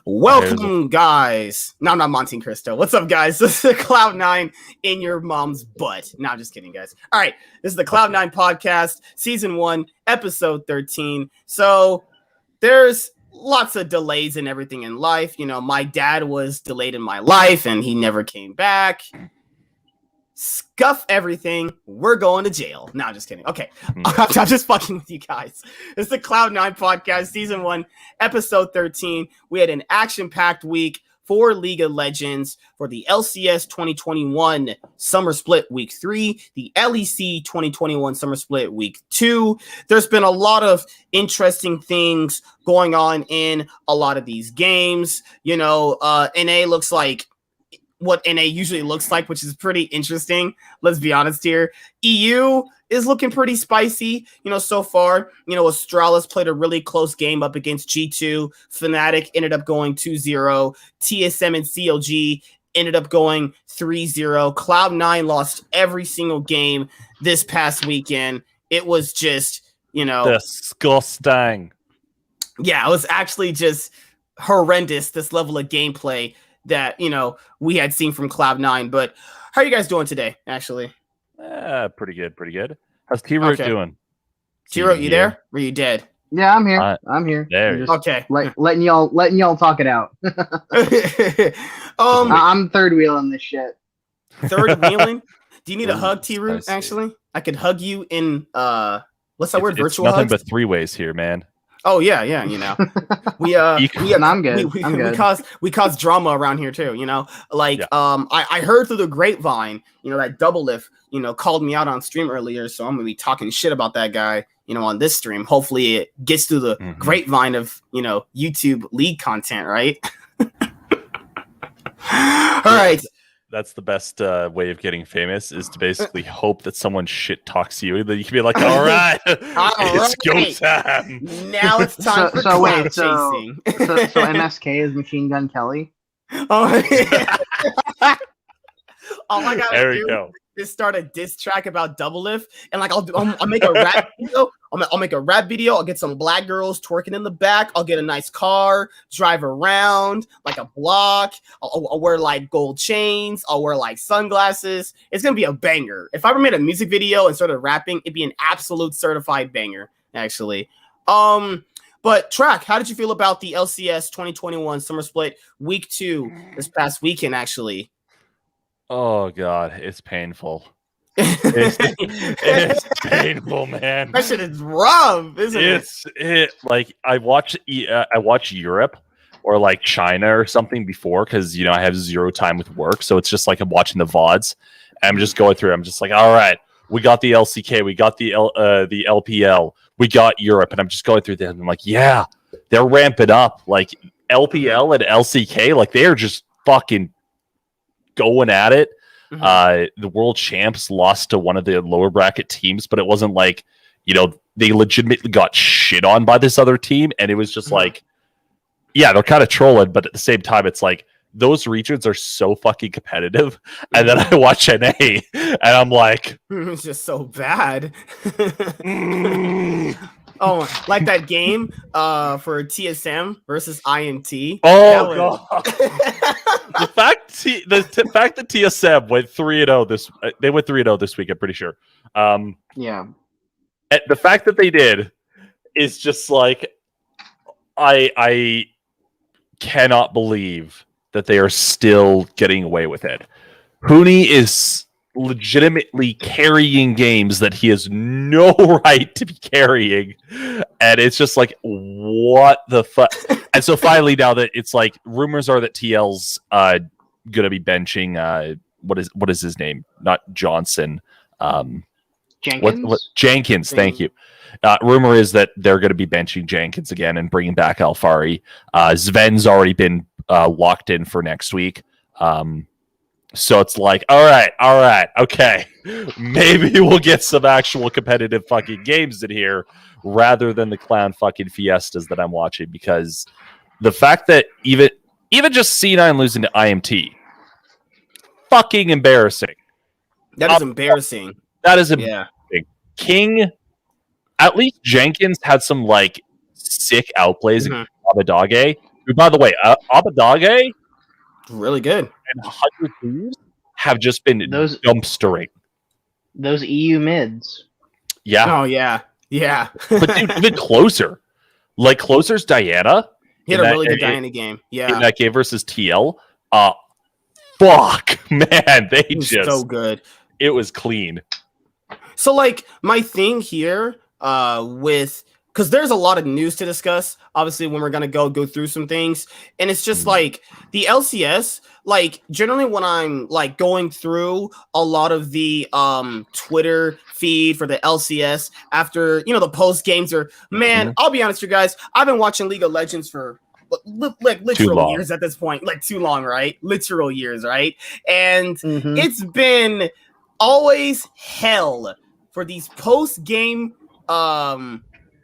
Welcome, guys. No, I'm not Monte Cristo. What's up, guys? This is Cloud9 in your mom's butt. No, just kidding, guys. All right, this is the Cloud9 podcast, season 1, episode 13. So there's lots of delays and everything in life. You know, my dad was delayed in my life, and he never came back. Scuff everything. We're going to jail. No, I'm just kidding. Okay. I'm just fucking with you guys. This is the Cloud9 podcast, season 1, episode 13. We had an action-packed week for League of Legends for the LCS 2021 Summer Split Week 3, the LEC 2021 Summer Split Week 2. There's been a lot of interesting things going on in a lot of these games. You know, NA looks like what NA usually looks like, which is pretty interesting. Let's be honest here. EU is looking pretty spicy, you know, so far. You know, Astralis played a really close game up against G2. Fnatic ended up going 2-0. TSM and CLG ended up going 3-0. Cloud9 lost every single game this past weekend. It was just, you know, disgusting. Yeah, it was actually just horrendous, this level of gameplay that, you know, we had seen from Cloud9. But how are you guys doing today, actually? Pretty good. How's T-Root doing? T-Root, you there? Or are you dead? Yeah, I'm here. I'm here. There. Okay. Letting y'all talk it out. I'm third wheeling this shit. Third wheeling? Do you need a hug, T-Root, actually? I could hug you in, what's that word? Virtual nothing hugs? but three ways here, man. Oh yeah, you know, I'm good. We cause drama around here too, you know. Like, I heard through the grapevine, you know, that Double Lift, you know, called me out on stream earlier, so I'm gonna be talking shit about that guy, you know, on this stream. Hopefully, it gets through the grapevine of, you know, YouTube League content, right? All right. That's the best way of getting famous, is to basically hope that someone shit talks you, that you can be like, all right, it's go time. Now it's time for cloud chasing. So MSK is Machine Gun Kelly? Oh, yeah. All I gotta go. Is start a diss track about Double Lift, and like I'll make a rap video. I'll make a rap video. I'll get some black girls twerking in the back. I'll get a nice car, drive around like a block. I'll wear like gold chains. I'll wear like sunglasses. It's gonna be a banger. If I ever made a music video and started rapping, it'd be an absolute certified banger, actually. But Track, how did you feel about the LCS 2021 Summer Split Week 2 this past weekend, actually? Oh god, it's painful. It's painful, man. That shit is rough, isn't it? Like I watch Europe or like China or something before, because you know I have zero time with work, so it's just like I'm watching the VODs. And I'm just going through. I'm just like, all right, we got the LCK, we got the LPL, we got Europe, and I'm just going through them. I'm like, yeah, they're ramping up. Like LPL and LCK, like they are just fucking going at it. The world champs lost to one of the lower bracket teams, but it wasn't like, you know, they legitimately got shit on by this other team, and it was just like, yeah, they're kind of trolling, but at the same time, it's like those regions are so fucking competitive. And then I watch NA, and I'm like, it's just so bad. Oh, like that game for TSM versus INT. Oh god! The fact that TSM went 3-0 they went 3-0 this week. I'm pretty sure. Yeah. The fact that they did is just like, I cannot believe that they are still getting away with it. Hooney is legitimately carrying games that he has no right to be carrying, and it's just like, what the fuck? And so finally, now that it's like, rumors are that TL's gonna be benching what is his name? Not Johnson. Jenkins. Jenkins. Thank you. Rumor is that they're going to be benching Jenkins again and bringing back Alfari. Zven's already been locked in for next week. So it's like, all right, okay. Maybe we'll get some actual competitive fucking games in here rather than the clown fucking fiestas that I'm watching, because the fact that even just C9 losing to IMT, fucking embarrassing. That is embarrassing. That is embarrassing. King, at least Jenkins had some like sick outplays in Abadage. Who, by the way, Abadage really good. and 100 Thieves have just been Those- dumpstering. Those EU mids. Yeah. Oh yeah. But dude, even closer. Like Closer's Diana. He had a really good Diana game. Yeah. In that game versus TL. Fuck, man. They It was just so good. It was clean. So like my thing here with because there's a lot of news to discuss, obviously, when we're gonna go through some things, and it's just like the LCS. Like generally, when I'm like going through a lot of the Twitter feed for the LCS after the post games, or man, I'll be honest, you guys, I've been watching League of Legends for like literal years at this point, like too long, right? Literal years, right? And it's been always hell for these post game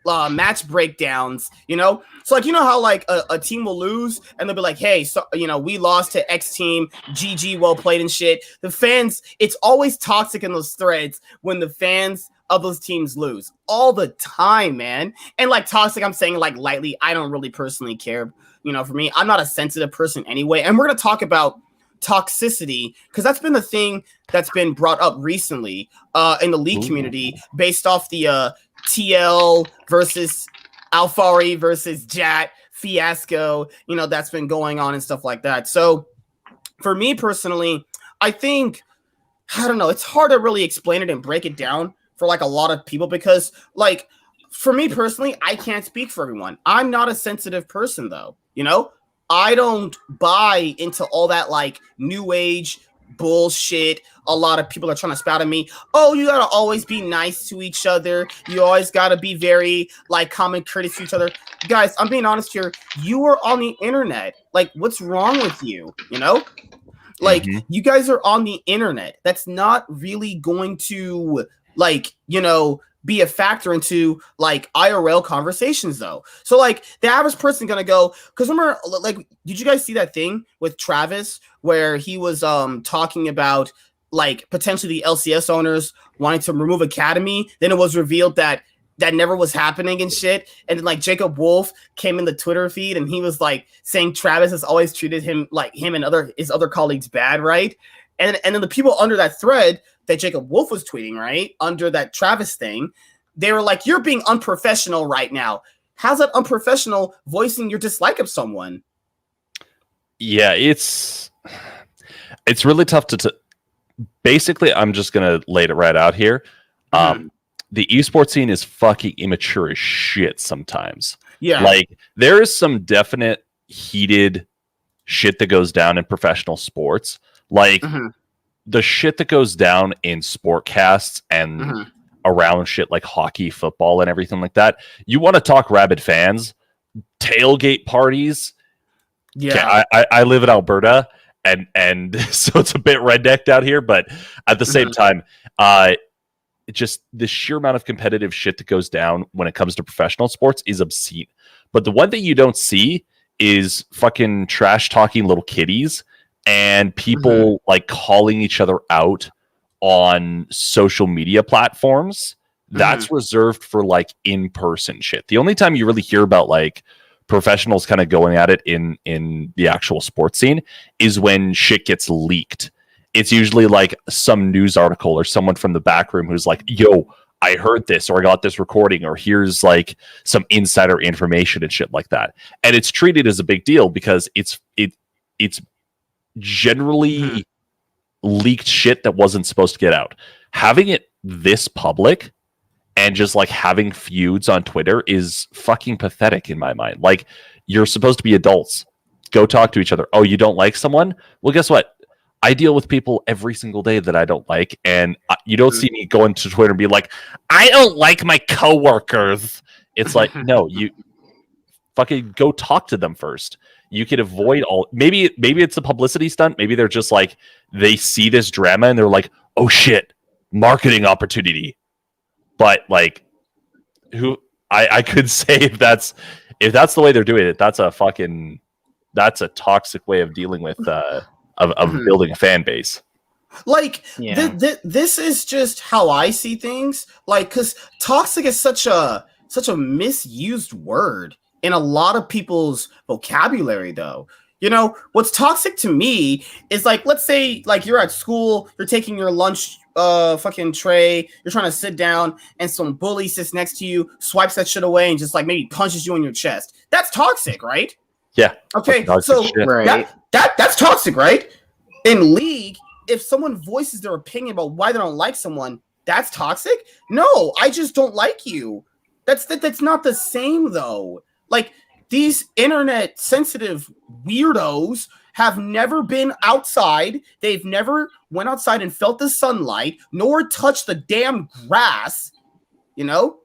match breakdowns, so like how like a team will lose and they'll be like, hey, so we lost to X team, GG, well played and shit. The fans, it's always toxic in those threads when the fans of those teams lose all the time, man. And like toxic, I'm saying like lightly, I don't really personally care. For me, I'm not a sensitive person anyway, and we're gonna talk about toxicity because that's been the thing that's been brought up recently in the league community based off the TL versus Alfari versus Jat fiasco, that's been going on and stuff like that. So for me personally, I think, I don't know, it's hard to really explain it and break it down for like a lot of people because like for me personally, I can't speak for everyone. I'm not a sensitive person though, I don't buy into all that like new age bullshit. A lot of people are trying to spout at me. Oh, you gotta always be nice to each other. You always gotta be very like common courteous to each other. Guys, I'm being honest here. You are on the internet. Like, what's wrong with you? Like you guys are on the internet. That's not really going to like, be a factor into like IRL conversations though. So like the average person gonna go, because remember, like, did you guys see that thing with Travis where he was talking about like potentially the LCS owners wanting to remove Academy? Then it was revealed that never was happening and shit. And then like Jacob Wolf came in the Twitter feed and he was like saying Travis has always treated him and his other colleagues bad, right? And then the people under that thread that Jacob Wolf was tweeting, right, under that Travis thing, they were like, you're being unprofessional right now. How's that unprofessional voicing your dislike of someone? Yeah, it's really tough to basically, I'm just going to lay it right out here. The esports scene is fucking immature as shit sometimes. Yeah. Like, there is some definite heated shit that goes down in professional sports. Like, the shit that goes down in sportcasts and around shit like hockey, football, and everything like that. You want to talk rabid fans, tailgate parties. Yeah, I live in Alberta, and so it's a bit rednecked out here, but at the same time, just the sheer amount of competitive shit that goes down when it comes to professional sports is obscene. But the one thing you don't see is fucking trash talking little kiddies and people like calling each other out on social media platforms. That's reserved for like in-person shit. The only time you really hear about like professionals kind of going at it in the actual sports scene is when shit gets leaked. It's usually like some news article or someone from the back room who's like, yo, I heard this, or I got this recording, or here's like some insider information and shit like that. And it's treated as a big deal because it's generally leaked shit that wasn't supposed to get out. Having it this public and just like having feuds on Twitter is fucking pathetic in my mind. Like, you're supposed to be adults. Go talk to each other. Oh, you don't like someone? Well, guess what? I deal with people every single day that I don't like, and you don't see me go into Twitter and be like, I don't like my coworkers. It's like, no, you fucking go talk to them first. You can avoid all. Maybe it's a publicity stunt. Maybe they're just like, they see this drama and they're like, oh shit, marketing opportunity. But like, I could say if that's the way they're doing it, that's a toxic way of dealing with of building a fan base. Like, this is just how I see things. Like, because toxic is such a misused word in a lot of people's vocabulary, though. You know, what's toxic to me is like, let's say like you're at school, you're taking your lunch fucking tray, you're trying to sit down, and some bully sits next to you, swipes that shit away, and just like maybe punches you in your chest. That's toxic, right? Yeah. Okay, so Right. that's toxic, right? In League, if someone voices their opinion about why they don't like someone, that's toxic? No, I just don't like you. That's not the same though. Like, these internet sensitive weirdos have never been outside. They've never went outside and felt the sunlight, nor touched the damn grass, you know,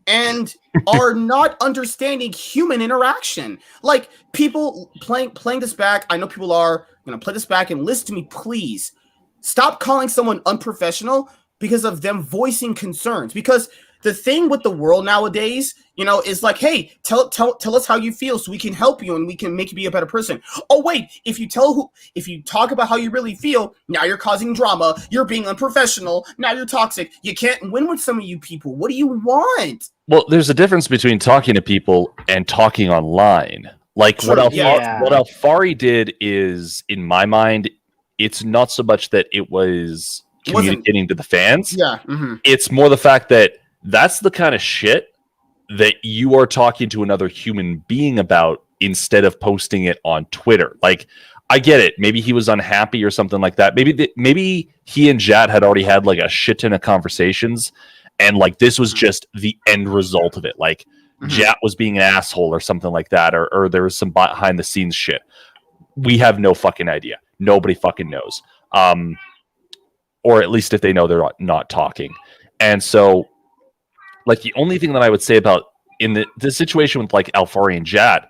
and are not understanding human interaction. Like, people playing this back. I know people are going to play this back and listen to me, please. Stop calling someone unprofessional because of them voicing concerns. Because the thing with the world nowadays, you know, is like, hey, tell us how you feel so we can help you and we can make you be a better person. Oh, wait, if you talk about how you really feel, now you're causing drama, you're being unprofessional, now you're toxic. You can't win with some of you people. What do you want? Well, there's a difference between talking to people and talking online. Like, Sure, what yeah. Alfari did is, in my mind, it's not so much that it was communicating to the fans. Yeah. Mm-hmm. It's more the fact that that's the kind of shit that you are talking to another human being about instead of posting it on Twitter. Like, I get it. Maybe he was unhappy or something like that. Maybe he and Jat had already had like a shit ton of conversations, and like this was just the end result of it. Like, Jat was being an asshole or something like that, or there was some behind the scenes shit. We have no fucking idea. Nobody fucking knows. Or at least if they know, they're not talking. And so, like, the only thing that I would say about in the situation with like Alfari and Jat,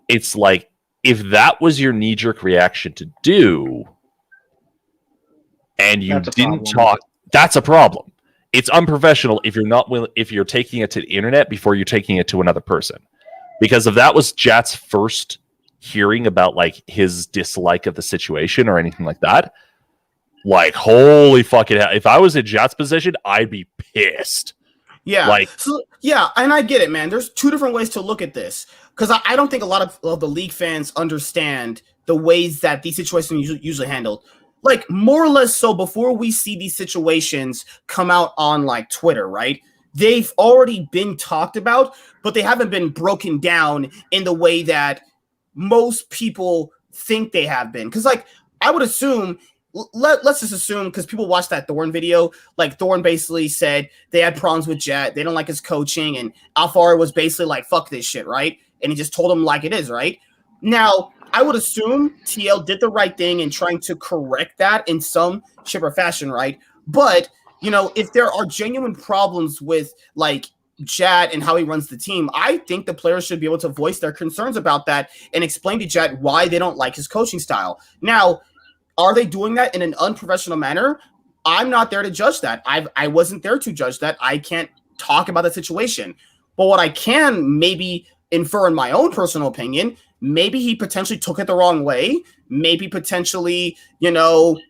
it's like, if that was your knee-jerk reaction to do and you didn't talk, that's a problem. It's unprofessional if you're not if you're taking it to the internet before you're taking it to another person. Because if that was Jat's first hearing about like his dislike of the situation or anything like that, like, holy fucking hell, if I was in Jat's position, I'd be pissed. Yeah. Like, so, yeah, and I get it, man. There's two different ways to look at this, because I don't think a lot of the League fans understand the ways that these situations usually handled. Like, more or less so, before we see these situations come out on like Twitter, right? They've already been talked about, but they haven't been broken down in the way that most people think they have been. Because, like, I would assume, let's just assume, because people watched that Thorn video, like, Thorn basically said they had problems with Jet, they don't like his coaching, and Alfari was basically like, fuck this shit, right? And he just told him like it is, right? Now, I would assume TL did the right thing in trying to correct that in some shape or fashion, right? But, you know, if there are genuine problems with, like, Jad and how he runs the team, I think the players should be able to voice their concerns about that and explain to Jad why they don't like his coaching style. Now, are they doing that in an unprofessional manner? I'm not there to judge that. I wasn't there to judge that. I can't talk about the situation. But what I can maybe infer in my own personal opinion, maybe he potentially took it the wrong way. Maybe potentially, you know,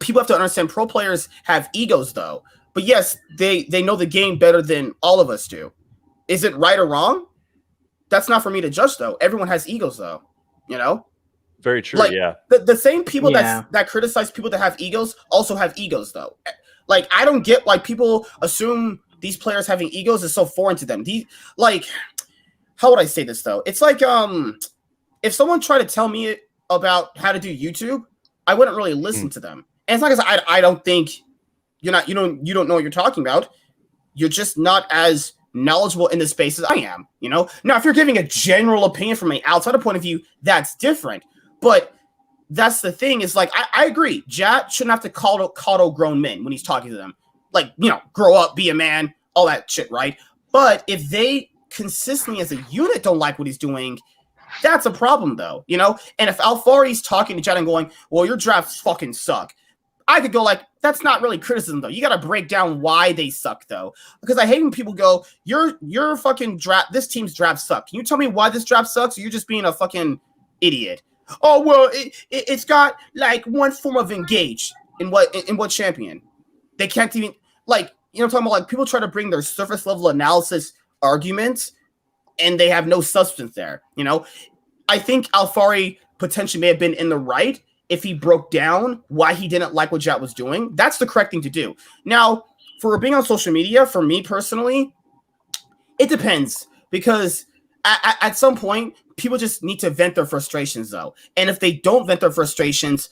people have to understand pro players have egos, though. But yes, they know the game better than all of us do. Is it right or wrong? That's not for me to judge, though. Everyone has egos, though. You know? very true, Like, yeah. The same people Yeah. that criticize people that have egos also have egos, though. Like, I don't get why people assume these players having egos is so foreign to them. Like, how would I say this, though? It's like, if someone tried to tell me about how to do YouTube, I wouldn't really listen to them. And it's not because I don't think you don't know what you're talking about. You're just not as knowledgeable in the space as I am, you know? Now, if you're giving a general opinion from an outsider point of view, that's different. But that's the thing, is like, I agree. Jat shouldn't have to coddle grown men when he's talking to them. Like, you know, grow up, be a man, all that shit, right? But if they consistently as a unit don't like what he's doing, that's a problem, though, you know? And if Alfari's talking to Jat and going, well, your drafts fucking suck, I could go like, that's not really criticism, though. You got to break down why they suck, though. Because I hate when people go, your fucking draft, this team's draft suck. Can you tell me why this draft sucks? Or you're just being a fucking idiot. Oh, well, it's got like one form of engage in what champion. They can't even, like, you know, I'm talking about, like, people try to bring their surface level analysis arguments and they have no substance there. You know, I think Alfari potentially may have been in the right if he broke down why he didn't like what Jet was doing. That's the correct thing to do. Now, for being on social media, for me personally, it depends, because at some point, people just need to vent their frustrations, though. And if they don't vent their frustrations,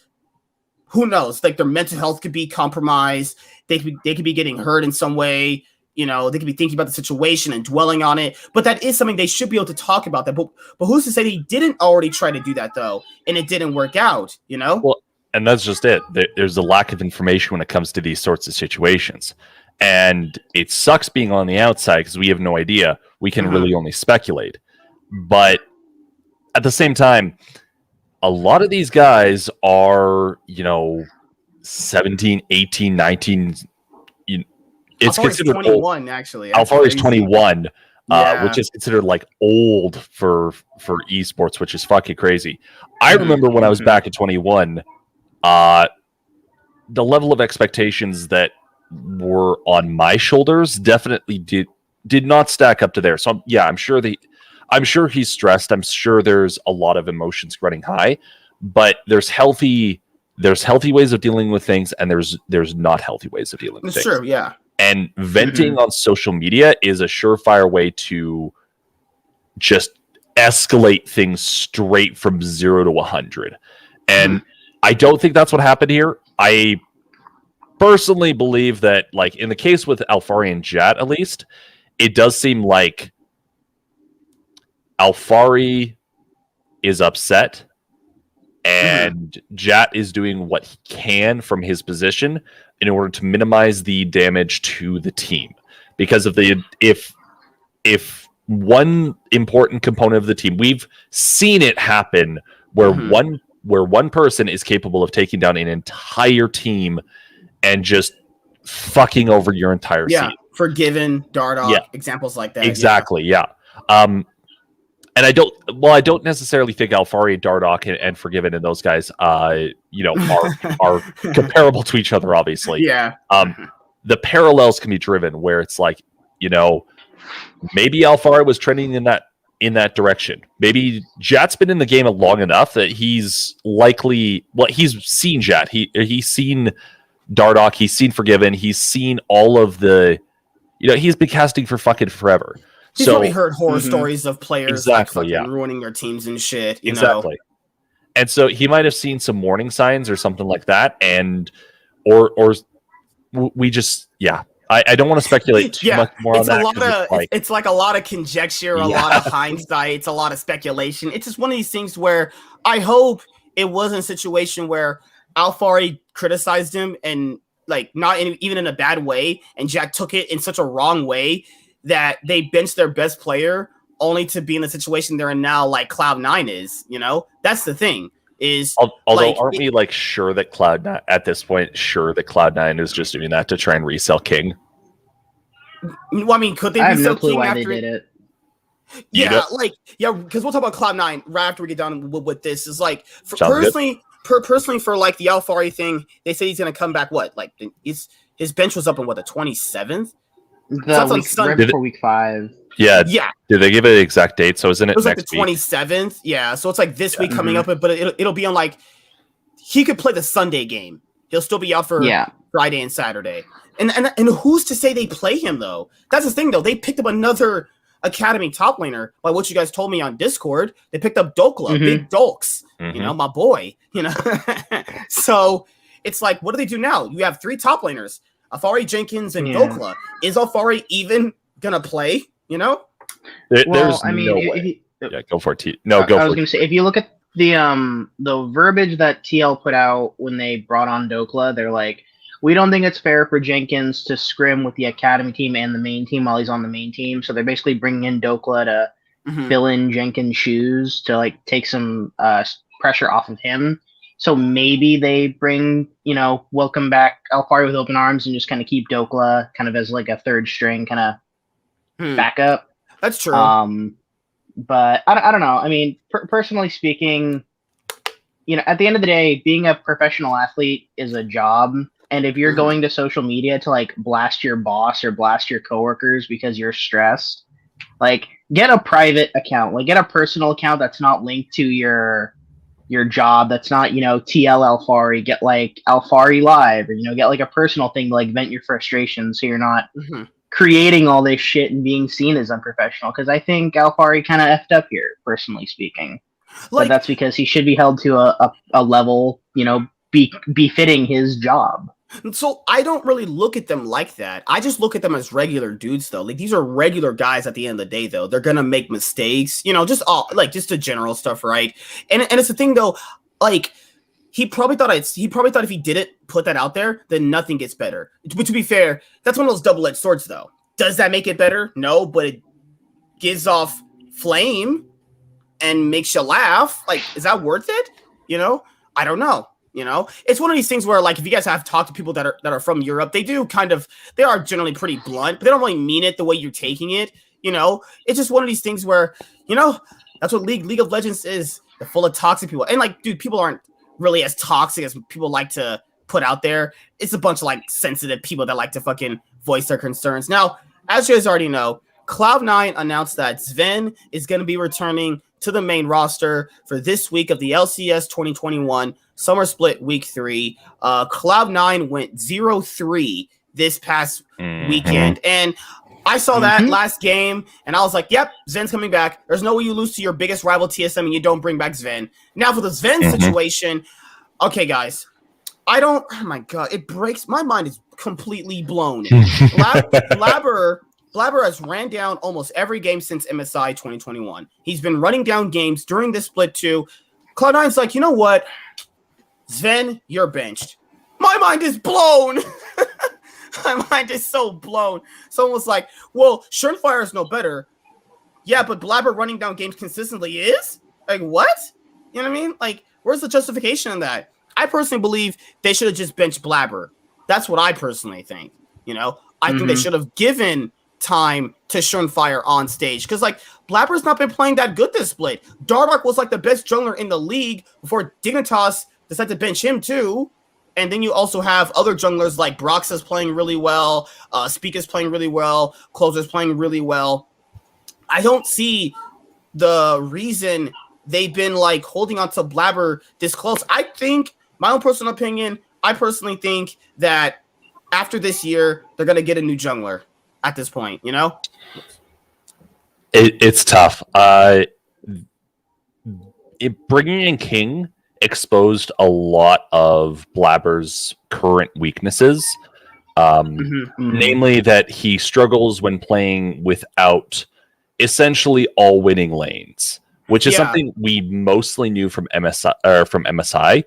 who knows? Like, their mental health could be compromised. They could be getting hurt in some way. You know, they could be thinking about the situation and dwelling on it. But that is something they should be able to talk about. That, but who's to say he didn't already try to do that, though, and it didn't work out? You know. Well, and that's just it. There's a lack of information when it comes to these sorts of situations. And it sucks being on the outside because we have no idea. We can really only speculate. But at the same time, a lot of these guys are, 17, 18, 19. It's considered 21, old. actually. Alfari is 21, Yeah. which is considered like old for esports, which is fucking crazy. I remember when I was back at 21, the level of expectations that were on my shoulders definitely did not stack up to there. So I'm sure he's stressed. I'm sure there's a lot of emotions running high, but there's healthy ways of dealing with things, and there's not healthy ways of dealing with things. It's true, yeah. And venting on social media is a surefire way to just escalate things straight from 0 to 100. And I don't think that's what happened here. I personally believe that, like, in the case with Alfari and Jat, at least, it does seem like Alfari is upset and Jat is doing what he can from his position in order to minimize the damage to the team. Because if one important component of the team, we've seen it happen where one person is capable of taking down an entire team and just fucking over your entire scene. Forgiven, Dardoch, examples like that. Exactly, yeah. And I don't necessarily think Alfari, Dardoch, and Forgiven and those guys, are comparable to each other, obviously. Yeah. The parallels can be driven where it's like, maybe Alfari was trending in that direction. Maybe Jat's been in the game long enough that he's seen Jat. He's seen Dardoch, he's seen Forgiven, he's seen all of the, he's been casting for fucking forever. He's probably heard horror stories of players ruining their teams and shit. You know? And so he might have seen some warning signs or something like that, and or we just I don't want to speculate too much more on that. It's like a lot of conjecture, a lot of hindsight, it's a lot of speculation. It's just one of these things where I hope it wasn't a situation where Alfari criticized him and like not even in a bad way, and Jack took it in such a wrong way that they benched their best player only to be in the situation they're in now, like Cloud9 is. That's the thing. Although aren't we sure that Cloud9 at this point, that Cloud9 is just doing that to try and resell King? Well, I mean, could they resell King after they did it? Yeah, because we'll talk about Cloud9 right after we get done with this. Is like personally for like the Alfari thing, they say he's gonna come back. What, like his bench was up on the 27th? Right before week 5. Yeah. Did they give it an exact date? So isn't it? It was next like the 27th. Yeah. So it's like this week coming up, but it'll be on like he could play the Sunday game. He'll still be out for Friday and Saturday. And who's to say they play him though? That's the thing though. They picked up another Academy top laner by what you guys told me on Discord. They picked up Dokla, Big Dolks. My boy. So it's like, what do they do now? You have 3 top laners. Alfari, Jenkins, and Dokla. Is Alfari even gonna play? There's no way. Go for it. I was going to say, if you look at the verbiage that TL put out when they brought on Dokla, they're like, we don't think it's fair for Jenkins to scrim with the academy team and the main team while he's on the main team. So they're basically bringing in Dokla to fill in Jenkins' shoes to take some pressure off of him. So maybe they bring, welcome back Alfari with open arms and just kind of keep Dokla kind of as like a third string kind of backup. That's true. But I don't know. I mean, personally speaking, at the end of the day, being a professional athlete is a job. And if you're going to social media to blast your boss or blast your coworkers because you're stressed, get a private account, like get a personal account that's not linked to your job, that's not, TL Alfari. Get like Alfari Live, or get like a personal thing to like vent your frustration, so you're not creating all this shit and being seen as unprofessional. Because I think Alfari kind of effed up here, personally speaking. But that's because he should be held to a level, befitting his job. So I don't really look at them like that. I just look at them as regular dudes, though. Like, these are regular guys at the end of the day, though. They're gonna make mistakes, just the general stuff, right? And it's the thing, though. Like, he probably thought if he didn't put that out there, then nothing gets better. But to be fair, that's one of those double-edged swords, though. Does that make it better? No, but it gives off flame and makes you laugh. Like, is that worth it? I don't know. It's one of these things where, like, if you guys have talked to people that are from Europe, they are generally pretty blunt, but they don't really mean it the way you're taking it. It's just one of these things where, that's what League of Legends is. They're full of toxic people. And, like, dude, people aren't really as toxic as people like to put out there. It's a bunch of, like, sensitive people that like to fucking voice their concerns. Now, as you guys already know, Cloud9 announced that Zven is going to be returning to the main roster for this week of the LCS 2021 Summer Split Week 3. Cloud9 went 0-3 this past weekend. And I saw that last game, and I was like, yep, Zven's coming back. There's no way you lose to your biggest rival TSM and you don't bring back Zven. Now for the Zven situation, okay, guys, oh my God, it breaks, my mind is completely blown. Blabber has ran down almost every game since MSI 2021. He's been running down games during this split too. Cloud9's like, you know what? Zven, you're benched. My mind is blown. My mind is so blown. Someone was like, well, Surenfire is no better. Yeah, but Blabber running down games consistently is? Like, what? You know what I mean? Like, where's the justification in that? I personally believe they should have just benched Blabber. That's what I personally think. I think they should have given time to Surenfire on stage, because like Blabber's not been playing that good this split. Dardoch was like the best jungler in the league before Dignitas decided to bench him too. And then you also have other junglers like Broxa's playing really well, Speaker's playing really well, Closer's playing really well. I don't see the reason they've been like holding on to Blabber this close. I think, my own personal opinion, I personally think that after this year, they're going to get a new jungler at this point, It's tough. Bringing in King exposed a lot of Blabber's current weaknesses, namely that he struggles when playing without essentially all winning lanes, which is something we mostly knew from MSI.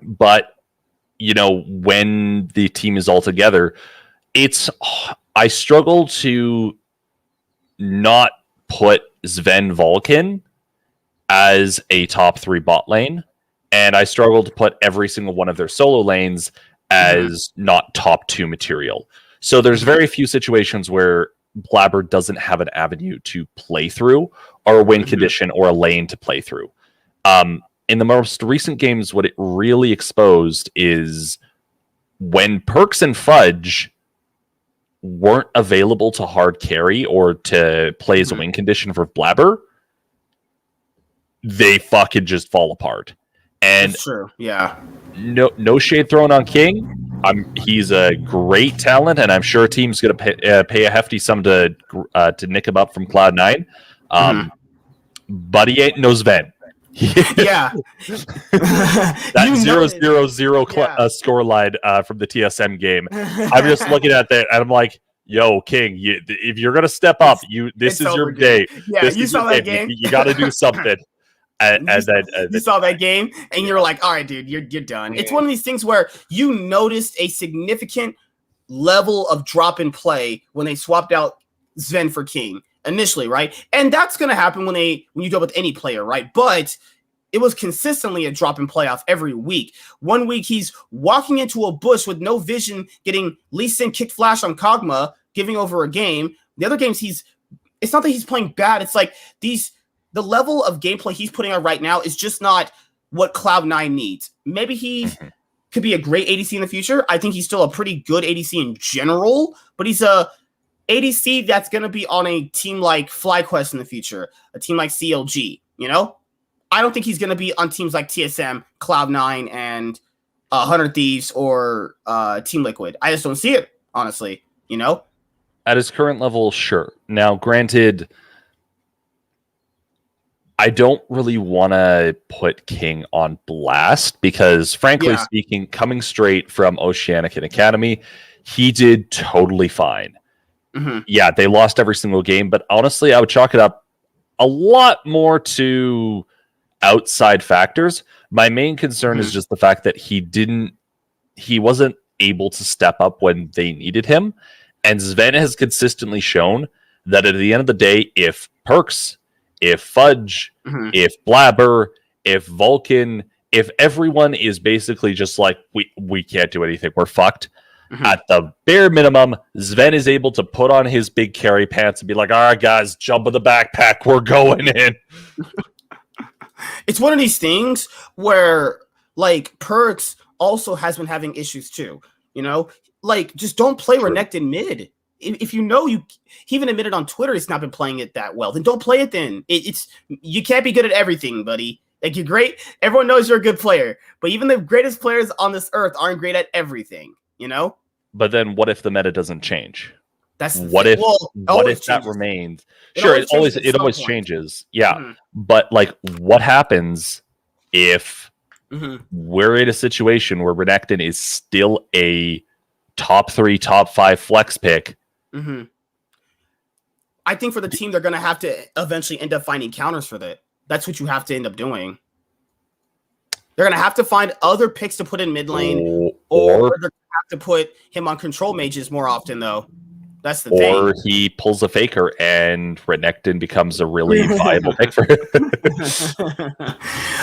But when the team is all together, I struggle to not put Zven Vulcan as a top 3 bot lane, and I struggle to put every single one of their solo lanes as not top 2 material. So there's very few situations where Blabber doesn't have an avenue to play through, or a win condition, or a lane to play through. In the most recent games, what it really exposed is when Perks and Fudge weren't available to hard carry or to play as a win condition for Blabber, they fucking just fall apart. And that's true. Yeah. No shade thrown on King. He's a great talent, and I'm sure a team's going to pay a hefty sum to nick him up from Cloud9. But he ain't no Zven. Yeah. That 0-0-0 score line from the TSM game. I'm just looking at that, and I'm like, yo, King, if you're going to step up, this is your day. Yeah, you saw that game. You got to do something. You saw that game, and you're like, all right, dude, you're done. It's one of these things where you noticed a significant level of drop in play when they swapped out Zven for King initially, right? And that's going to happen when you do it with any player, right? But it was consistently a drop in playoff every week. One week he's walking into a bush with no vision, getting Lee Sin kick flash on Kog'Maw, giving over a game. The other games it's not that he's playing bad. It's like the level of gameplay he's putting on right now is just not what Cloud9 needs. Maybe he could be a great ADC in the future. I think he's still a pretty good ADC in general, but he's a ADC that's going to be on a team like FlyQuest in the future, a team like CLG, you know? I don't think he's going to be on teams like TSM, Cloud9, and 100 Thieves or Team Liquid. I just don't see it, honestly, you know? At his current level, sure. Now, granted, I don't really want to put King on blast because, frankly speaking, coming straight from Oceanic and Academy, he did totally fine. Mm-hmm. Yeah, they lost every single game, but honestly, I would chalk it up a lot more to outside factors. My main concern is just the fact that he wasn't able to step up when they needed him. And Zven has consistently shown that at the end of the day, if Perks, if Fudge, if Blabber, if Vulcan, if everyone is basically just like, we can't do anything, we're fucked. At the bare minimum, Zven is able to put on his big carry pants and be like, all right, guys, jump in the backpack, we're going in. It's one of these things where, like, Perks also has been having issues too, you know? Like, just don't play Renekton mid. If you know he even admitted on Twitter he's not been playing it that well, then don't play it then. It's you can't be good at everything, buddy. Like, you're great. Everyone knows you're a good player, but even the greatest players on this earth aren't great at everything, you know? But then what if the meta doesn't change? That's what if that remains? Sure, it always changes. Yeah. But like, what happens if we're in a situation where Renekton is still a top 3, top 5 flex pick? I think for the team, they're going to have to eventually end up finding counters for that. That's what you have to end up doing. They're going to have to find other picks to put in mid lane, or they're going to have to put him on control mages more often, though. That's the thing. Or he pulls a faker and Renekton becomes a really viable pick for him.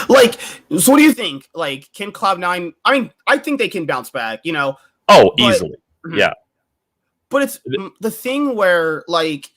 Like, so what do you think? Like, can Cloud9... I mean, I think they can bounce back, you know? Oh, easily. Yeah. But it's the thing where, like,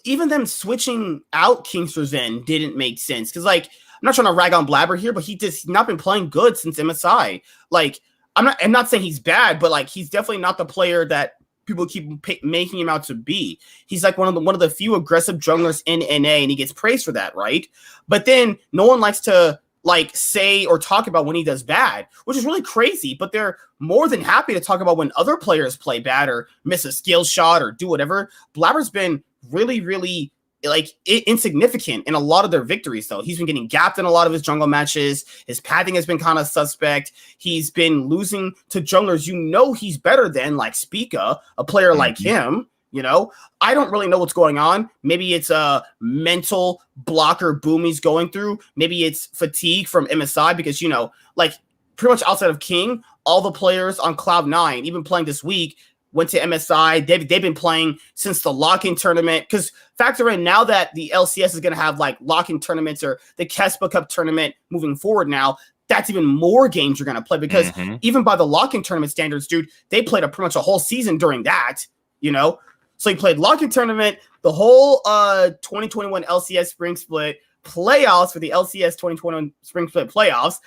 even them switching out Kings for Zven didn't make sense. Because, like, I'm not trying to rag on Blabber here, but he's not been playing good since MSI. Like, I'm not saying he's bad, but, like, he's definitely not the player that people keep making him out to be. He's like one of the few aggressive junglers in NA, and he gets praised for that, right? But then no one likes to like say or talk about when he does bad, which is really crazy. But they're more than happy to talk about when other players play bad or miss a skill shot or do whatever. Blabber's been really, really like insignificant in a lot of their victories, though. He's been getting gapped in a lot of his jungle matches. His pathing has been kind of suspect. He's been losing to junglers you know he's better than, like Spica, a player like him. You know, I don't really know what's going on. Maybe it's a mental blocker boom he's going through. Maybe it's fatigue from MSI because, you know, like pretty much outside of King, all the players on Cloud9, even playing this week, went to MSI. They've been playing since the lock-in tournament. Because factor in now that the LCS is going to have like lock-in tournaments or the Kespa Cup tournament moving forward now, that's even more games you're going to play. Because even by the lock-in tournament standards, dude, they played pretty much a whole season during that, you know? So he played lock-in tournament, the whole 2021 LCS Spring Split, playoffs for the LCS 2021 Spring Split playoffs,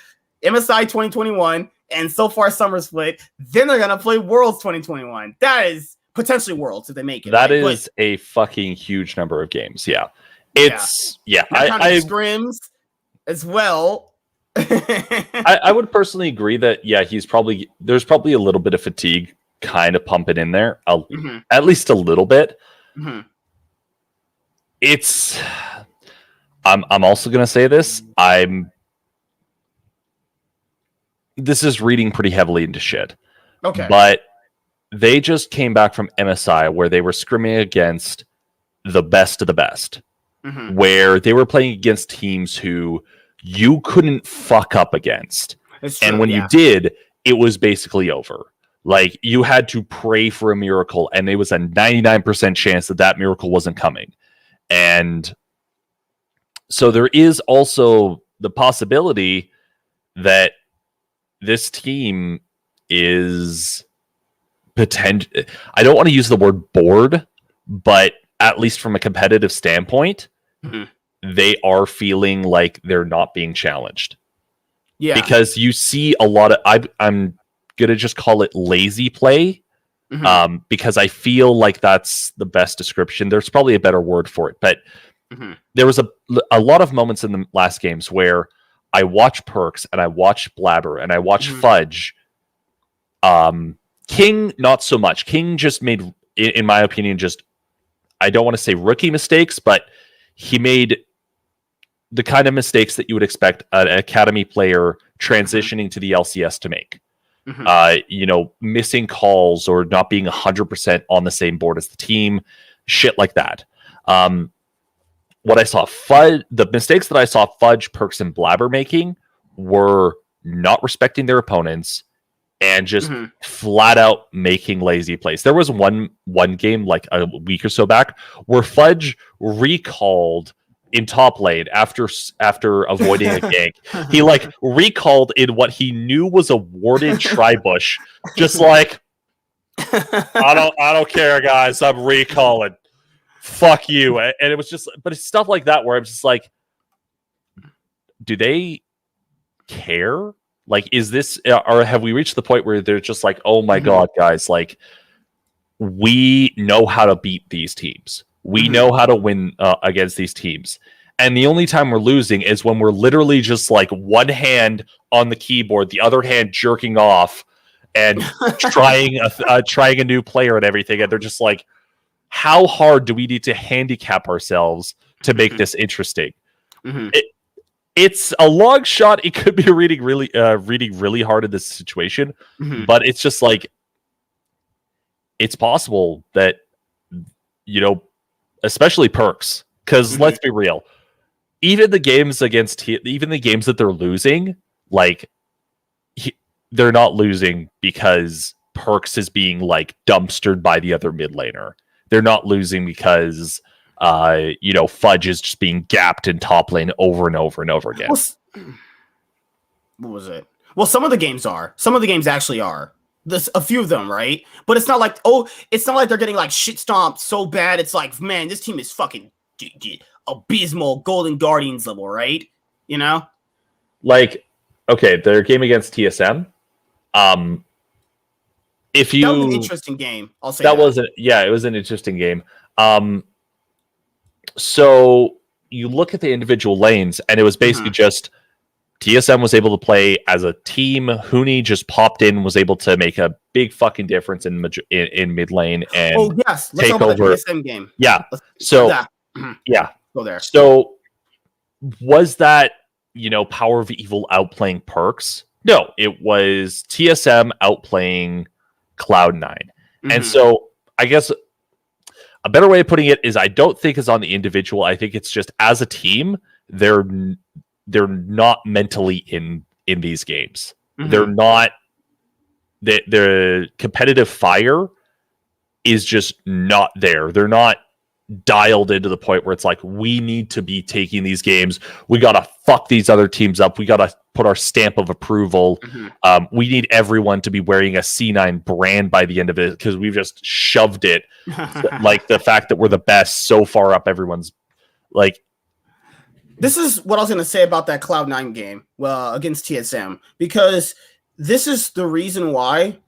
MSI 2021, and so far Summer Split. Then they're going to play Worlds 2021. That is potentially Worlds if they make it. That is a fucking huge number of games. Yeah. It's, I scrims as well. I would personally agree that, yeah, there's probably a little bit of fatigue kind of pumping in there, at least a little bit. It's, I'm also going to say this. This is reading pretty heavily into shit. Okay. But they just came back from MSI where they were scrimming against the best of the best, where they were playing against teams who you couldn't fuck up against. And when you did, it was basically over. Like, you had to pray for a miracle, and it was a 99% chance that miracle wasn't coming. And so there is also the possibility that this team is I don't want to use the word bored, but at least from a competitive standpoint, they are feeling like they're not being challenged. Yeah. Because you see a lot of, I'm going to just call it lazy play because I feel like that's the best description. There's probably a better word for it, but there was a lot of moments in the last games where I watched Perks and I watched Blabber and I watched Fudge. King, not so much. King just made, in my opinion, I don't want to say rookie mistakes, but he made the kind of mistakes that you would expect an academy player transitioning to the LCS to make. Missing calls or not being 100% on the same board as the team, shit like that. What I saw the mistakes that I saw Fudge, Perks, and Blabber making were not respecting their opponents and just flat out making lazy plays. There was one game like a week or so back where Fudge recalled in top lane after avoiding a gank. He recalled in what he knew was a warded tri-bush, just like, I don't care, guys, I'm recalling. Fuck you. And it was just, but it's stuff like that where I'm just like, do they care? Like, is this, or have we reached the point where they're just like, oh my God, guys, like, we know how to beat these teams. We know how to win against these teams. And the only time we're losing is when we're literally just like one hand on the keyboard, the other hand jerking off and trying a new player and everything. And they're just like, how hard do we need to handicap ourselves to make this interesting? It's a long shot. It could be reading really hard in this situation, but it's just like, it's possible that, especially Perks, because let's be real, even the games that they're losing, like they're not losing because Perks is being like dumpstered by the other mid laner. They're not losing because Fudge is just being gapped in top lane over and over and over again. What was it? Well, some of the games are. Some of the games actually are. There's a few of them, right? But it's not like they're getting like shit stomped so bad. It's like, man, this team is fucking abysmal, Golden Guardians level, right? Like, okay, their game against TSM. If you, that was an interesting game. I'll say it was an interesting game. So you look at the individual lanes, and it was basically just TSM was able to play as a team. Huni just popped in, was able to make a big fucking difference in mid lane and let's talk about the TSM game. Yeah. Go there. So was that Power of Evil outplaying Perks? No, it was TSM outplaying Cloud9. And so I guess a better way of putting it is I don't think it's on the individual. I think it's just as a team, they're not mentally in these games. They're not. The competitive fire is just not there. They're not dialed into the point where it's like, we need to be taking these games. We got to fuck these other teams up. We got to put our stamp of approval. We need everyone to be wearing a C9 brand by the end of it because we've just shoved it. Like the fact that we're the best so far up everyone's like. This is what I was going to say about that Cloud9 game against TSM, because this is the reason why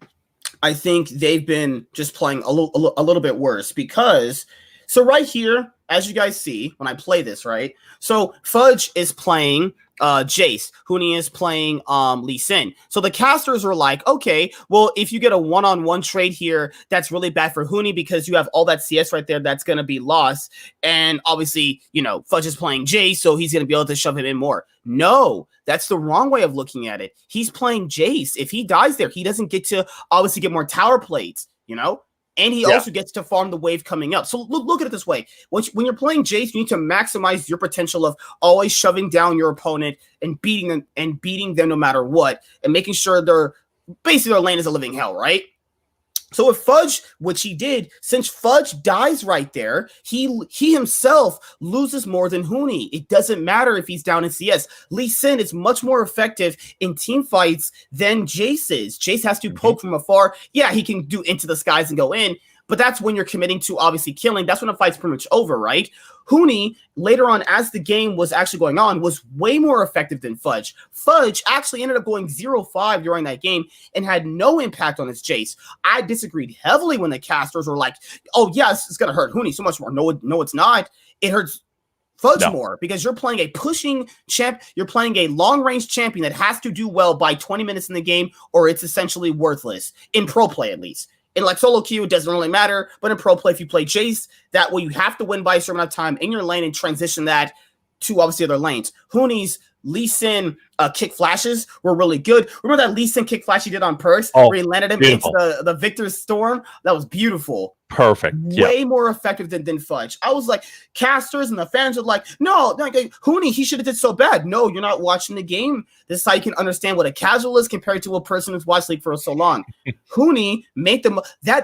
I think they've been just playing a little bit worse. Because so right here, as you guys see when I play this, right? So Fudge is playing Jace. Huni is playing Lee Sin. So the casters are like, okay, well, if you get a one-on-one trade here, that's really bad for Huni because you have all that CS right there that's going to be lost. And obviously, Fudge is playing Jace, so he's going to be able to shove him in more. No, that's the wrong way of looking at it. He's playing Jace. If he dies there, he doesn't get to obviously get more tower plates, And he also gets to farm the wave coming up. So look at it this way. When you're playing Jace, you need to maximize your potential of always shoving down your opponent and beating them no matter what, and making sure their lane is a living hell, right? So if Fudge, which he did, since Fudge dies right there, he himself loses more than Huni. It doesn't matter if he's down in CS. Lee Sin is much more effective in team fights than Jace is. Jace has to poke from afar. Yeah, he can do into the skies and go in, but that's when you're committing to obviously killing. That's when the fight's pretty much over, right? Huni, later on, as the game was actually going on, was way more effective than Fudge. Fudge actually ended up going 0-5 during that game and had no impact on his Jace. I disagreed heavily when the casters were like, oh, yes, it's going to hurt Huni so much more. No, it's not. It hurts Fudge more because you're playing a pushing champ. You're playing a long-range champion that has to do well by 20 minutes in the game, or it's essentially worthless, in pro play at least. In like solo queue, it doesn't really matter. But in pro play, if you play Jace, that way you have to win by a certain amount of time in your lane and transition that to obviously other lanes. Huni's Lee Sin kick flashes were really good. Remember that Lee Sin kick flash he did on Perks where he landed him into the Victor's Storm? That was beautiful. Perfect. Way more effective than Fudge. I was like, casters and the fans are like, no, like, Huni, he should have did so bad. No, you're not watching the game. This is how you can understand what a casual is compared to a person who's watched League for so long. Huni,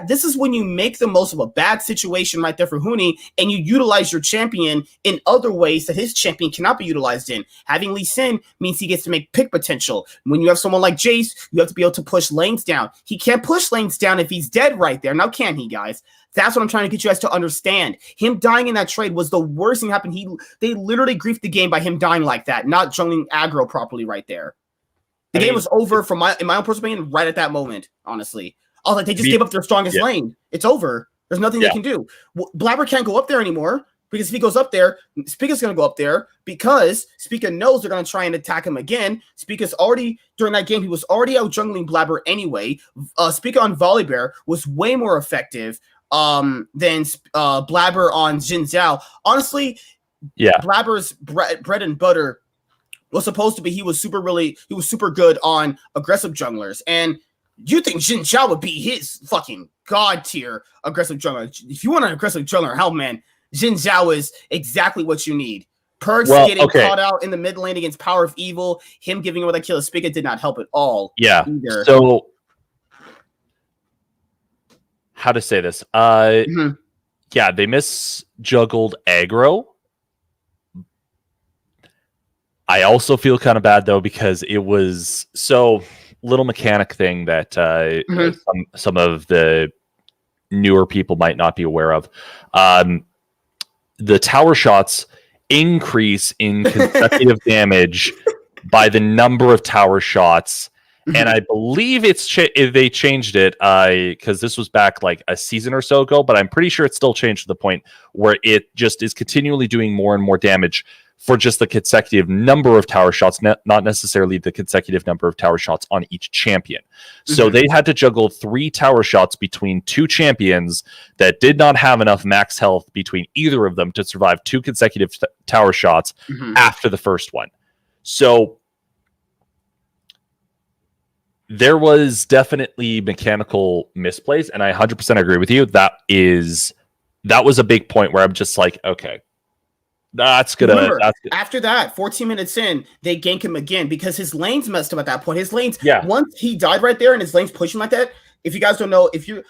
this is when you make the most of a bad situation right there for Huni, and you utilize your champion in other ways that his champion cannot be utilized in. Having Lee Sin means he gets to make pick potential. When you have someone like Jace, you have to be able to push lanes down. He can't push lanes down if he's dead right there. Now can he, guys? That's what I'm trying to get you guys to understand. Him dying in that trade was the worst thing that happened. They literally griefed the game by him dying like that, not jungling aggro properly right there. The game was over in my own personal opinion right at that moment, honestly. I was like, they just gave up their strongest lane. It's over. There's nothing they can do. Blabber can't go up there anymore because if he goes up there, Spica's going to go up there because Spica knows they're going to try and attack him again. Spica's already, during that game, he was already out jungling Blabber anyway. Spica on Volibear was way more effective than Blabber on Jin Zhao. Honestly, Blabber's bread and butter was supposed to be he was super good on aggressive junglers. And you think Jin Zhao would be his fucking god tier aggressive jungler. If you want an aggressive jungler, hell man, Jin Zhao is exactly what you need. Perks getting caught out in the mid lane against Power of Evil, him giving away that kill of Spigot did not help at all. Yeah. Either. So how to say this? Yeah, they misjuggled aggro. I also feel kind of bad though because it was so little mechanic thing that some of the newer people might not be aware of. The tower shots increase in consecutive damage by the number of tower shots. And I believe they changed it because this was back like a season or so ago, but I'm pretty sure it's still changed to the point where it just is continually doing more and more damage for just the consecutive number of tower shots, not necessarily the consecutive number of tower shots on each champion. So they had to juggle 3 tower shots between 2 champions that did not have enough max health between either of them to survive 2 consecutive tower shots after the first one. So there was definitely mechanical misplays, and I 100% agree with you. That was a big point where I'm just like, okay, that's gonna. Remember, after that, 14 minutes in, they gank him again because his lane's messed up at that point. His lane's once he died right there, and his lane's pushing like that. If you guys don't know, if you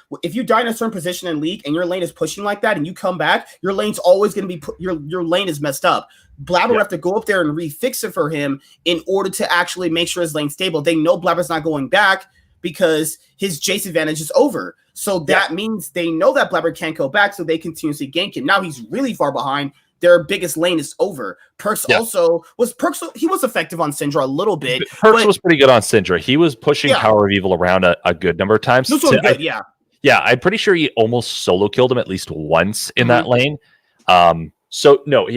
die in a certain position in League and your lane is pushing like that, and you come back, your lane's always going to be your lane is messed up. Blabber would have to go up there and refix it for him in order to actually make sure his lane's stable. They know Blabber's not going back because his Jace advantage is over. So that means they know that Blabber can't go back, so they continuously gank him. Now he's really far behind. Their biggest lane is over. Perks he was effective on Syndra a little bit. Perks was pretty good on Syndra. He was pushing Power of Evil around a good number of times. This was good, yeah, I'm pretty sure he almost solo killed him at least once in that lane. So no,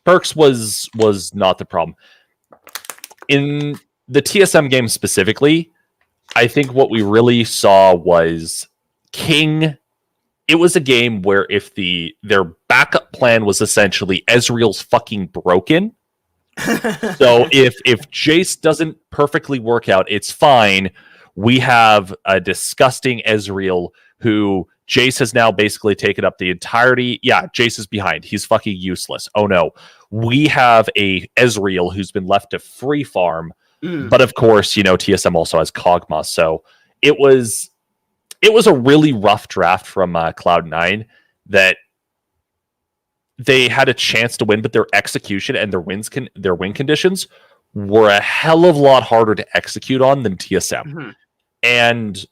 Perks was not the problem. In the TSM game specifically, I think what we really saw was King. It was a game where if their backup plan was essentially Ezreal's fucking broken. So if Jace doesn't perfectly work out, it's fine. We have a disgusting Ezreal who Jace has now basically taken up the entirety. Yeah, Jace is behind. He's fucking useless. Oh no. We have a Ezreal who's been left to free farm. But of course, TSM also has Kog'Maw. So it was a really rough draft from Cloud9 that they had a chance to win, but their execution and their win conditions were a hell of a lot harder to execute on than TSM. And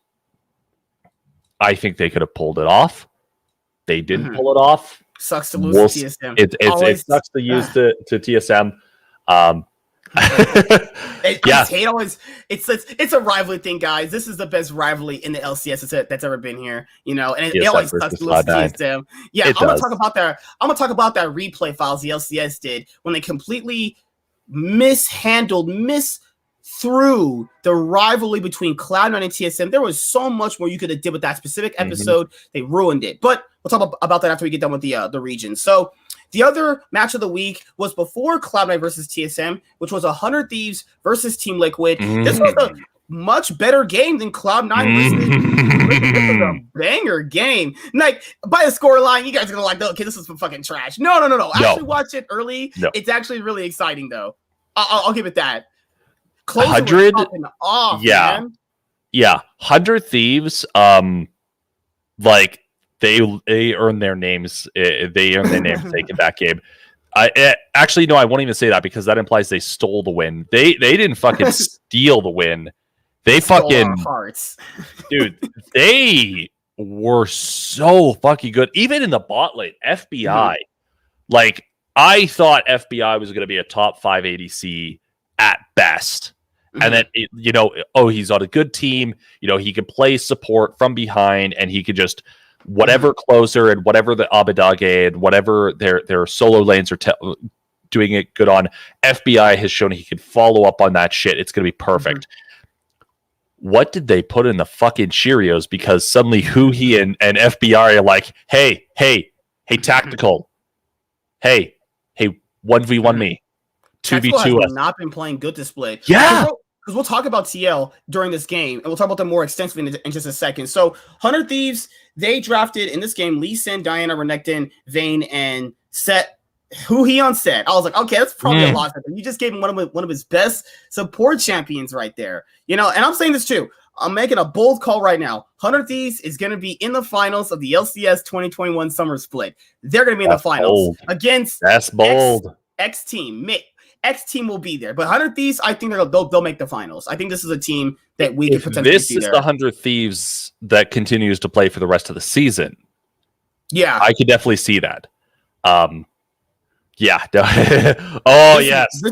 I think they could have pulled it off. They didn't pull it off. Sucks to lose to TSM. It sucks to use to TSM. It's a rivalry thing, guys. This is the best rivalry in the LCS that's ever been here, and it always sucks to lose to TSM. Yeah, I'm gonna talk about that replay files the LCS did when they completely through the rivalry between Cloud9 and TSM. There was so much more you could have did with that specific episode. They ruined it. But we'll talk about that after we get done with the region. So the other match of the week was before Cloud9 versus TSM, which was 100 Thieves versus Team Liquid. This was a much better game than Cloud9 versus This was a banger game. Like, by the score line, you guys are going to okay, this is some fucking trash. No. Actually watch it early. No. It's actually really exciting, though. I'll give it that. 100 off, man. 100 Thieves, like they earned their names. They earned their names taking that game. Actually, no, I won't even say that because that implies they stole the win. They didn't fucking steal the win. They fucking hearts. Dude, they were so fucking good. Even in the bot lane, FBI. Like, I thought FBI was going to be a top 5 ADC at best. And then, he's on a good team. He can play support from behind, and he could just whatever closer and whatever the Abadage and whatever their solo lanes are doing it good on. FBI has shown he can follow up on that shit. It's going to be perfect. What did they put in the fucking Cheerios? Because suddenly Huhi and FBI are like, hey, tactical. Hey, 1v1 me. 2v2 has not been playing good display. Yeah. Because we'll talk about TL during this game, and we'll talk about them more extensively in just a second. So, 100 Thieves, they drafted in this game Lee Sin, Diana, Renekton, Vayne, and Set. Huhi on Set. I was like, okay, that's probably a lot. You just gave him one of his best support champions right there. And I'm saying this too. I'm making a bold call right now. 100 Thieves is going to be in the finals of the LCS 2021 Summer Split. They're going to be in the finals against X Team. X Team will be there, but 100 Thieves, I think they'll make the finals. I think this is a team that we could potentially see there. This is the 100 Thieves that continues to play for the rest of the season. Yeah, I could definitely see that. Yes. This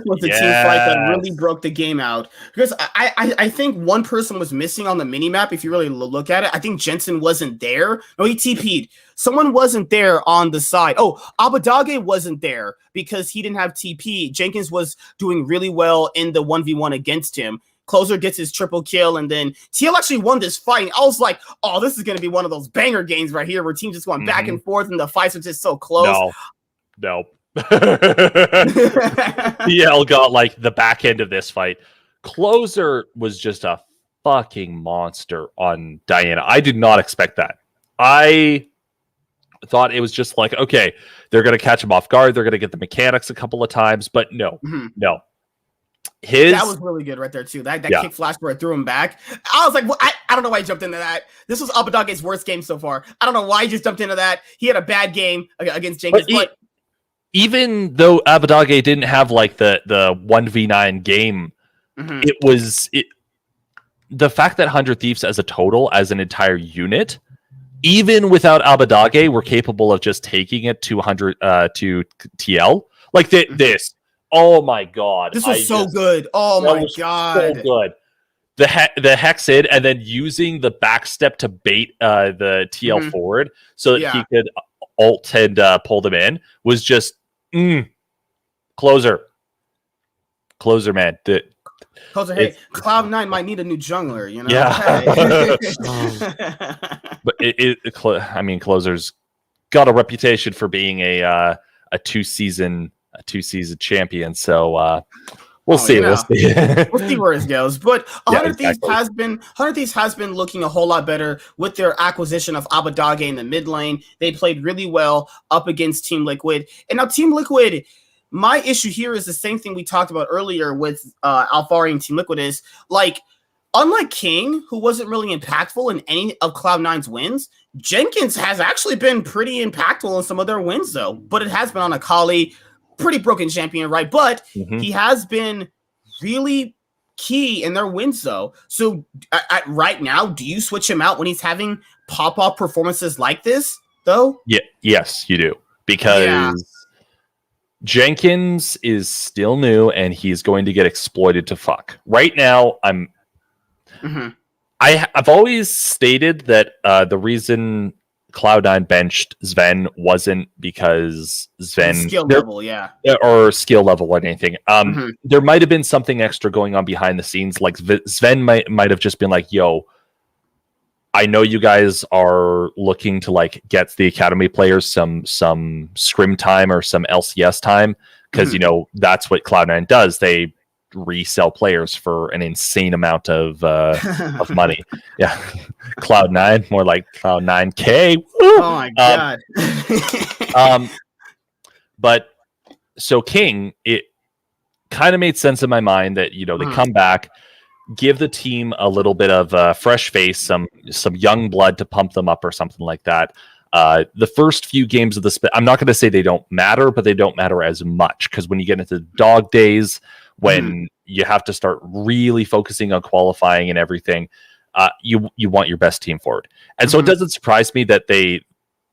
was the team fight that really broke the game out, because I think one person was missing on the mini map. If you really look at it, I think Jensen wasn't there. No, he TP'd. Someone wasn't there on the side. Oh, Abadage wasn't there because he didn't have TP. Jenkins was doing really well in the 1v1 against him. Closer gets his triple kill, and then TL actually won this fight. I was like, oh, this is going to be one of those banger games right here where teams just going back and forth and the fights are just so close. No. TL got like the back end of this fight. Closer was just a fucking monster on Diana. I did not expect that. I thought it was just like, okay, they're going to catch him off guard. They're going to get the mechanics a couple of times, but no. That was really good right there too. That kick flash where it threw him back. I was like, well, I don't know why he jumped into that. This was Abadage's worst game so far. I don't know why he just jumped into that. He had a bad game against Jenkins, but even though Abadage didn't have like the 1v9 game, it was the fact that 100 Thieves as a total, as an entire unit, even without Abadage, were capable of just taking it to 100 to TL. Like this. Oh my god. This was so good. Oh my god. So good. The Hex hit and then using the backstep to bait the TL forward so that he could ult and pull them in was just Closer, man. Closer, hey, Cloud9 might need a new jungler, Yeah. But Closer's got a reputation for being a two-season champion, so we'll see. We'll see where it goes. But 100 Thieves has been looking a whole lot better with their acquisition of Abadage in the mid lane. They played really well up against Team Liquid. And now Team Liquid, my issue here is the same thing we talked about earlier with Alphari and Team Liquid is, like, unlike King, who wasn't really impactful in any of Cloud9's wins, Jenkins has actually been pretty impactful in some of their wins, though. But it has been on Akali, pretty broken champion, right? But he has been really key in their wins, though. So right now, do you switch him out when he's having pop-off performances like this, though? Yeah, yes, you do. Because Jenkins is still new and he's going to get exploited to fuck. Right now, I've always stated that the reason Cloud9 benched Zven wasn't because Zven skill level, or skill level or anything. There might have been something extra going on behind the scenes. Like Zven might have just been like, "Yo, I know you guys are looking to like get the academy players some scrim time or some LCS time because you know that's what Cloud9 does. They resell players for an insane amount of money. Yeah, Cloud9, more like Cloud9K. Woo! Oh my god. But so King, it kind of made sense in my mind that you know they come back, give the team a little bit of fresh face, some young blood to pump them up or something like that. The first few games of the split, I'm not going to say they don't matter, but they don't matter as much because when you get into dog days, when you have to start really focusing on qualifying and everything, you want your best team forward. And so it doesn't surprise me that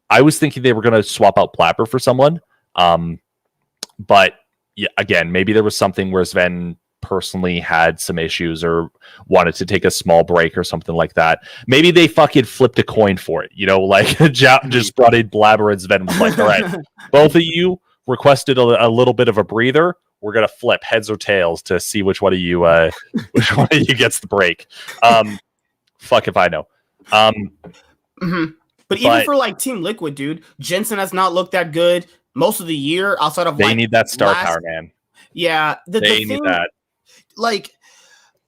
I was thinking they were going to swap out Blabber for someone. But yeah, again, maybe there was something where Zven personally had some issues or wanted to take a small break or something like that. Maybe they fucking flipped a coin for it, you know, like just brought in Blabber and Zven was like, all right, both of you requested a little bit of a breather. We're gonna flip heads or tails to see which one of you gets the break. Fuck if I know. But even for like Team Liquid, dude, Jensen has not looked that good most of the year outside of they need that star power, man. Yeah, they need that. Like,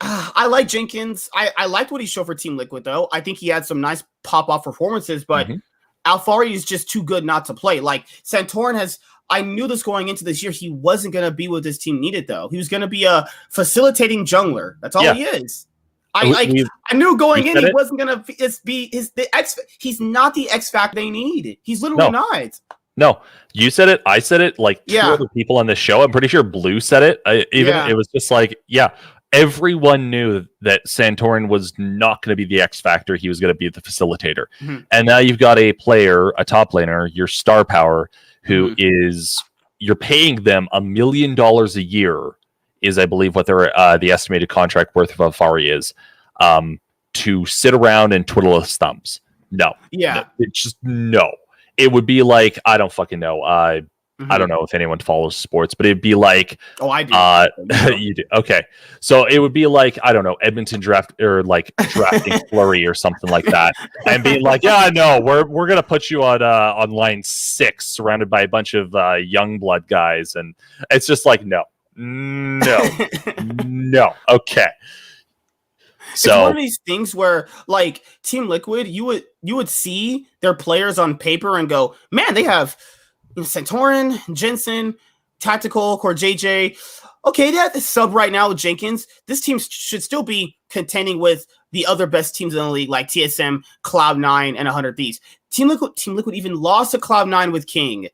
I like Jenkins. I liked what he showed for Team Liquid, though. I think he had some nice pop-off performances, but Alfari is just too good not to play. Like, Santorin has... I knew this going into this year. He wasn't going to be what this team needed, though. He was going to be a facilitating jungler. That's all he is. I knew going in he wasn't going to be he's not the X factor they need. He's literally not. No, you said it. I said it. Like two other people on the show. I'm pretty sure Blue said it. It was just like, everyone knew that Santorin was not going to be the X factor. He was going to be the facilitator. And now you've got a player, a top laner, your star power, who is, you're paying them $1 million a year, is I believe what their the estimated contract worth of Alfari is, to sit around and twiddle his thumbs. No. It's just no. It would be like, I don't fucking know. I don't know if anyone follows sports, but it'd be like, oh, I do. You do. Okay. So it would be like, I don't know, Edmonton draft or like drafting Flurry or something like that. And being like, yeah, no, we're going to put you on line 6 surrounded by a bunch of young blood guys. And it's just like, no. Okay. So it's one of these things where, like, Team Liquid, you would see their players on paper and go, man, they have Santorin, Jensen, Tactical, Core JJ. Okay, they have the sub right now with Jenkins. This team should still be contending with the other best teams in the league, like TSM, Cloud9, and 100 Thieves. Team Liquid even lost to Cloud9 with King.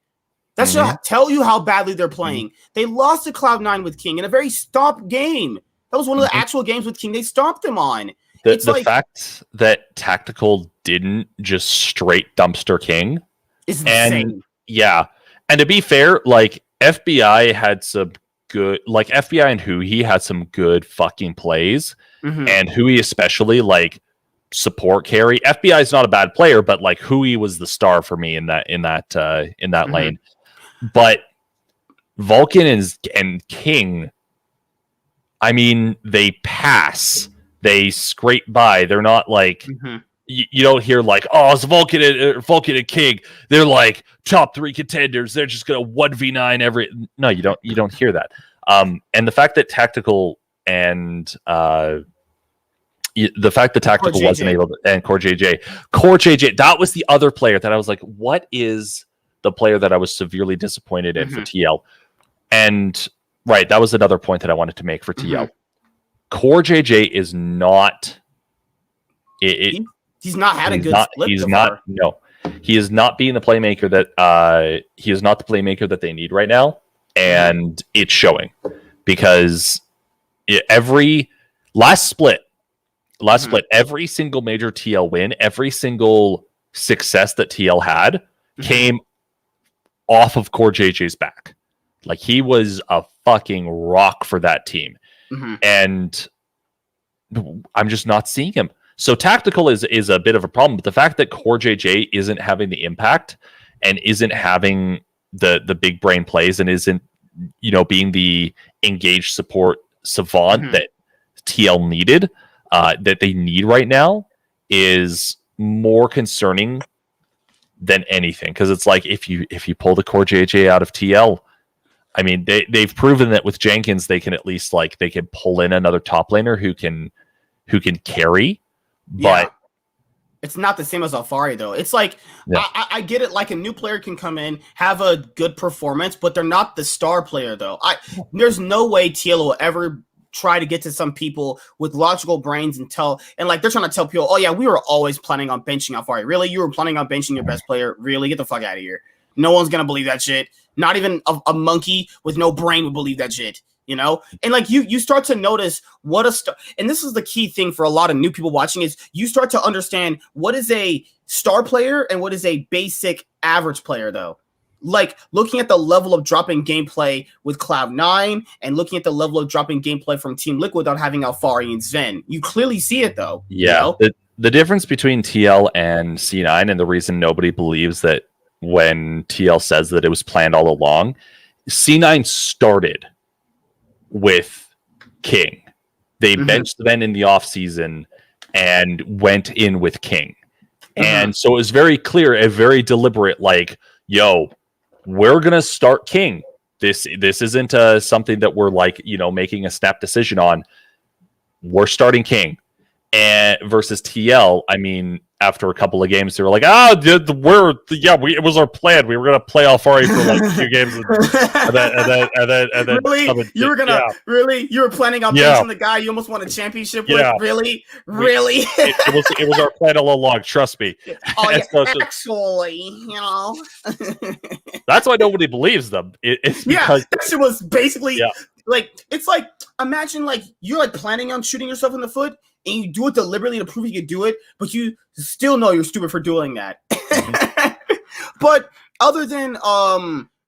That should tell you how badly they're playing. They lost to Cloud9 with King in a very stopped game. That was one of the actual games with King they stomped them on. The fact that Tactical didn't just straight dumpster King is insane. Yeah. And to be fair, like FBI had some good, like FBI and Hui had some good fucking plays. And Hui especially, like, support carry. FBI is not a bad player, but like Hui was the star for me in that lane. But Vulcan and King, I mean, they pass, they scrape by. They're not like you don't hear like, oh, it's Vulcan and King. They're like top 3 contenders. They're just gonna 1v9 every. No, you don't hear that. And the fact that Tactical and the fact that Tactical wasn't able to, and Core JJ, that was the other player that I was like, what is the player that I was severely disappointed in for TL? And right, that was another point that I wanted to make for TL. Core JJ is not. He's not had a good split. He's not. No, he is not being the playmaker that he is not the playmaker that they need right now, and it's showing because every last split, Last split, every single major TL win, every single success that TL had came off of Core JJ's back. Like, he was a fucking rock for that team. And I'm just not seeing him. So tactical is a bit of a problem, but the fact that Core JJ isn't having the impact and isn't having the big brain plays and isn't, being the engaged support savant that TL needed, that they need right now, is more concerning than anything. Because it's like, if you pull the Core JJ out of TL, I mean, they've proven that with Jenkins they can at least they can pull in another top laner who can carry, but it's not the same as Alfari though. It's like I get it. Like, a new player can come in, have a good performance, but they're not the star player though. There's no way TL will ever try to get to some people with logical brains and they're trying to tell people, oh yeah, we were always planning on benching Alfari. Really? You were planning on benching your best player? Really? Get the fuck out of here. No one's gonna believe that shit. Not even a monkey with no brain would believe that shit. And you start to notice what and this is the key thing for a lot of new people watching, is you start to understand what is a star player and what is a basic average player though. Like, looking at the level of dropping gameplay with Cloud9 and looking at the level of dropping gameplay from Team Liquid without having Alfari and Zven. You clearly see it though. Yeah. The difference between TL and C9, and the reason nobody believes that when TL says that it was planned all along, C9 started with King. They benched Zven in the offseason and went in with King. And so it was very clear, a very deliberate, we're going to start King. This isn't something that we're making a snap decision on. We're starting King. And versus TL, I mean, after a couple of games, they were like, it was our plan. We were going to play Alfari for a few games. And then really? You were going to, really? You were planning on benching the guy you almost won a championship with? Really? Really? It was our plan all along. Trust me. Oh, yeah, actually, That's why nobody believes them. It's because that shit was basically it's like, imagine you're planning on shooting yourself in the foot, and you do it deliberately to prove you can do it, but you still know you're stupid for doing that. But other than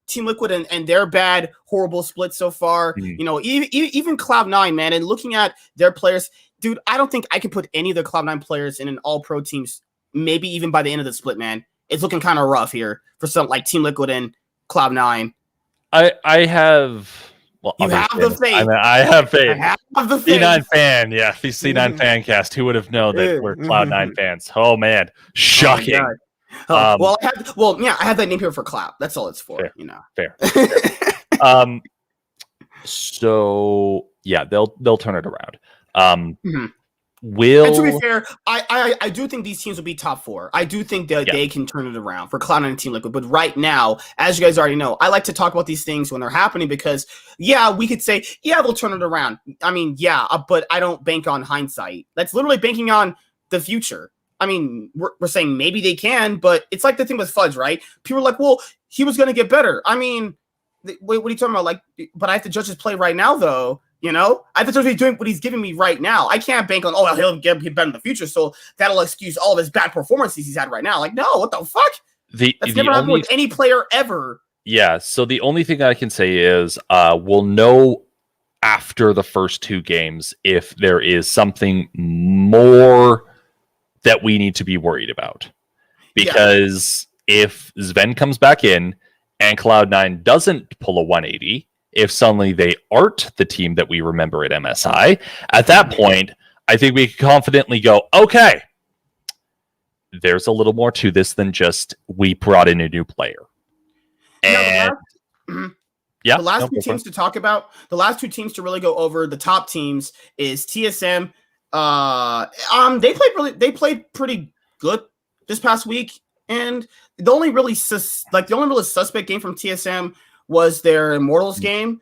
Team Liquid and their bad, horrible split so far, even Cloud9, man, and looking at their players, dude, I don't think I can put any of the Cloud9 players in an all-pro teams, maybe even by the end of the split, man. It's looking kind of rough here for some Team Liquid and Cloud9. I have... Well, you have the faith. I have faith. I have the faith. C9 fan, the C9 fan cast. Who would have known that we're Cloud9 fans? Oh man, shocking. I have that name here for Cloud. That's all it's for. Fair. So yeah, they'll turn it around. And to be fair, I do think these teams will be top 4. I do think that they can turn it around for Cloud9 and Team Liquid. But right now, as you guys already know, I like to talk about these things when they're happening because, we could say, they'll turn it around. I mean, but I don't bank on hindsight. That's literally banking on the future. I mean, we're saying maybe they can, but it's like the thing with Fudge, right? People are like, well, he was going to get better. I mean, what are you talking about? But I have to judge his play right now, though. I have to judge he's doing what he's giving me right now. I can't bank on, he'll get better in the future, so that'll excuse all of his bad performances he's had right now. No, what the fuck? That's never happened with any player ever. Yeah, so the only thing I can say is we'll know after the first 2 games if there is something more that we need to be worried about. Because if Zven comes back in and Cloud9 doesn't pull a 180, if suddenly they aren't the team that we remember at MSI, at that point, I think we can confidently go, okay, there's a little more to this than just we brought in a new player. And the last 2 teams to talk about, the last 2 teams to really go over the top teams is TSM. They played pretty good this past week, and the only really suspect game from TSM was their Immortals game.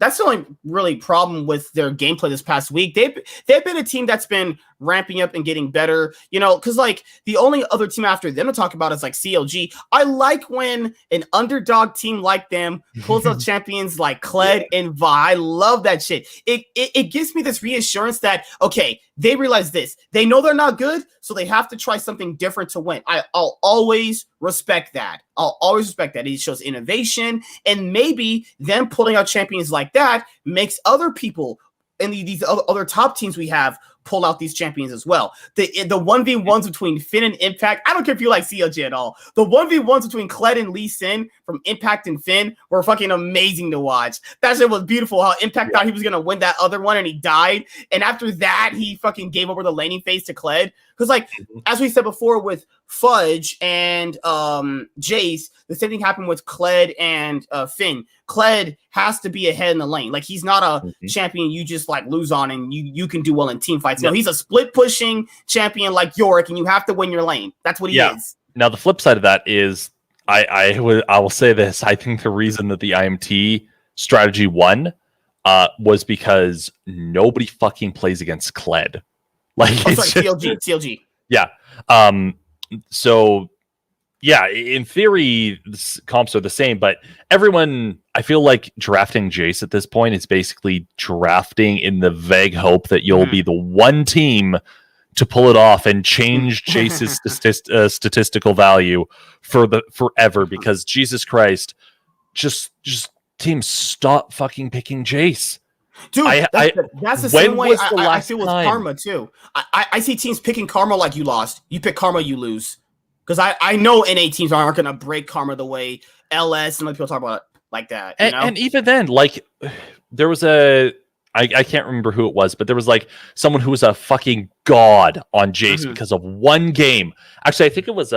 that's the only really problem with their gameplay this past week. They've been a team that's been ramping up and getting better, because like the only other team after them to talk about is like CLG. I like when an underdog team like them pulls out champions like Kled and Vi. I love that shit. It gives me this reassurance that, okay, they realize this. They know they're not good, so they have to try something different to win. I'll always respect that. I'll always respect that. It shows innovation, and maybe them pulling out champions like that makes other people and these other top teams we have pull out these champions as well. The 1v1s between Finn and Impact, I don't care if you like CLG at all. The 1v1s between Kled and Lee Sin from Impact and Finn were fucking amazing to watch. That shit was beautiful, how Impact thought he was going to win that other one and he died. And after that, he fucking gave over the laning phase to Kled. Because like, as we said before with Fudge and Jace, the same thing happened with Kled and Finn. Kled has to be ahead in the lane. Like, he's not a champion you just like lose on and you can do well in team fights. No, he's a split pushing champion like Yorick, and you have to win your lane. That's what he is. Now the flip side of that is I will say this. I think the reason that the IMT strategy won was because nobody fucking plays against Kled. Like, CLG. Yeah. So yeah, in theory, comps are the same, but everyone, I feel like drafting Jace at this point is basically drafting in the vague hope that you'll be the one team to pull it off and change Jace's statistical value forever. Because Jesus Christ, just teams stop fucking picking Jace. Dude, that's the same way I feel with Karma too. I see teams picking Karma like you lost. You pick Karma, you lose. Because I know NA teams aren't going to break Karma the way LS and like people talk about it like that. And even then, like, there was I can't remember who it was, but there was like someone who was a fucking god on Jace because of one game. Actually, I think it was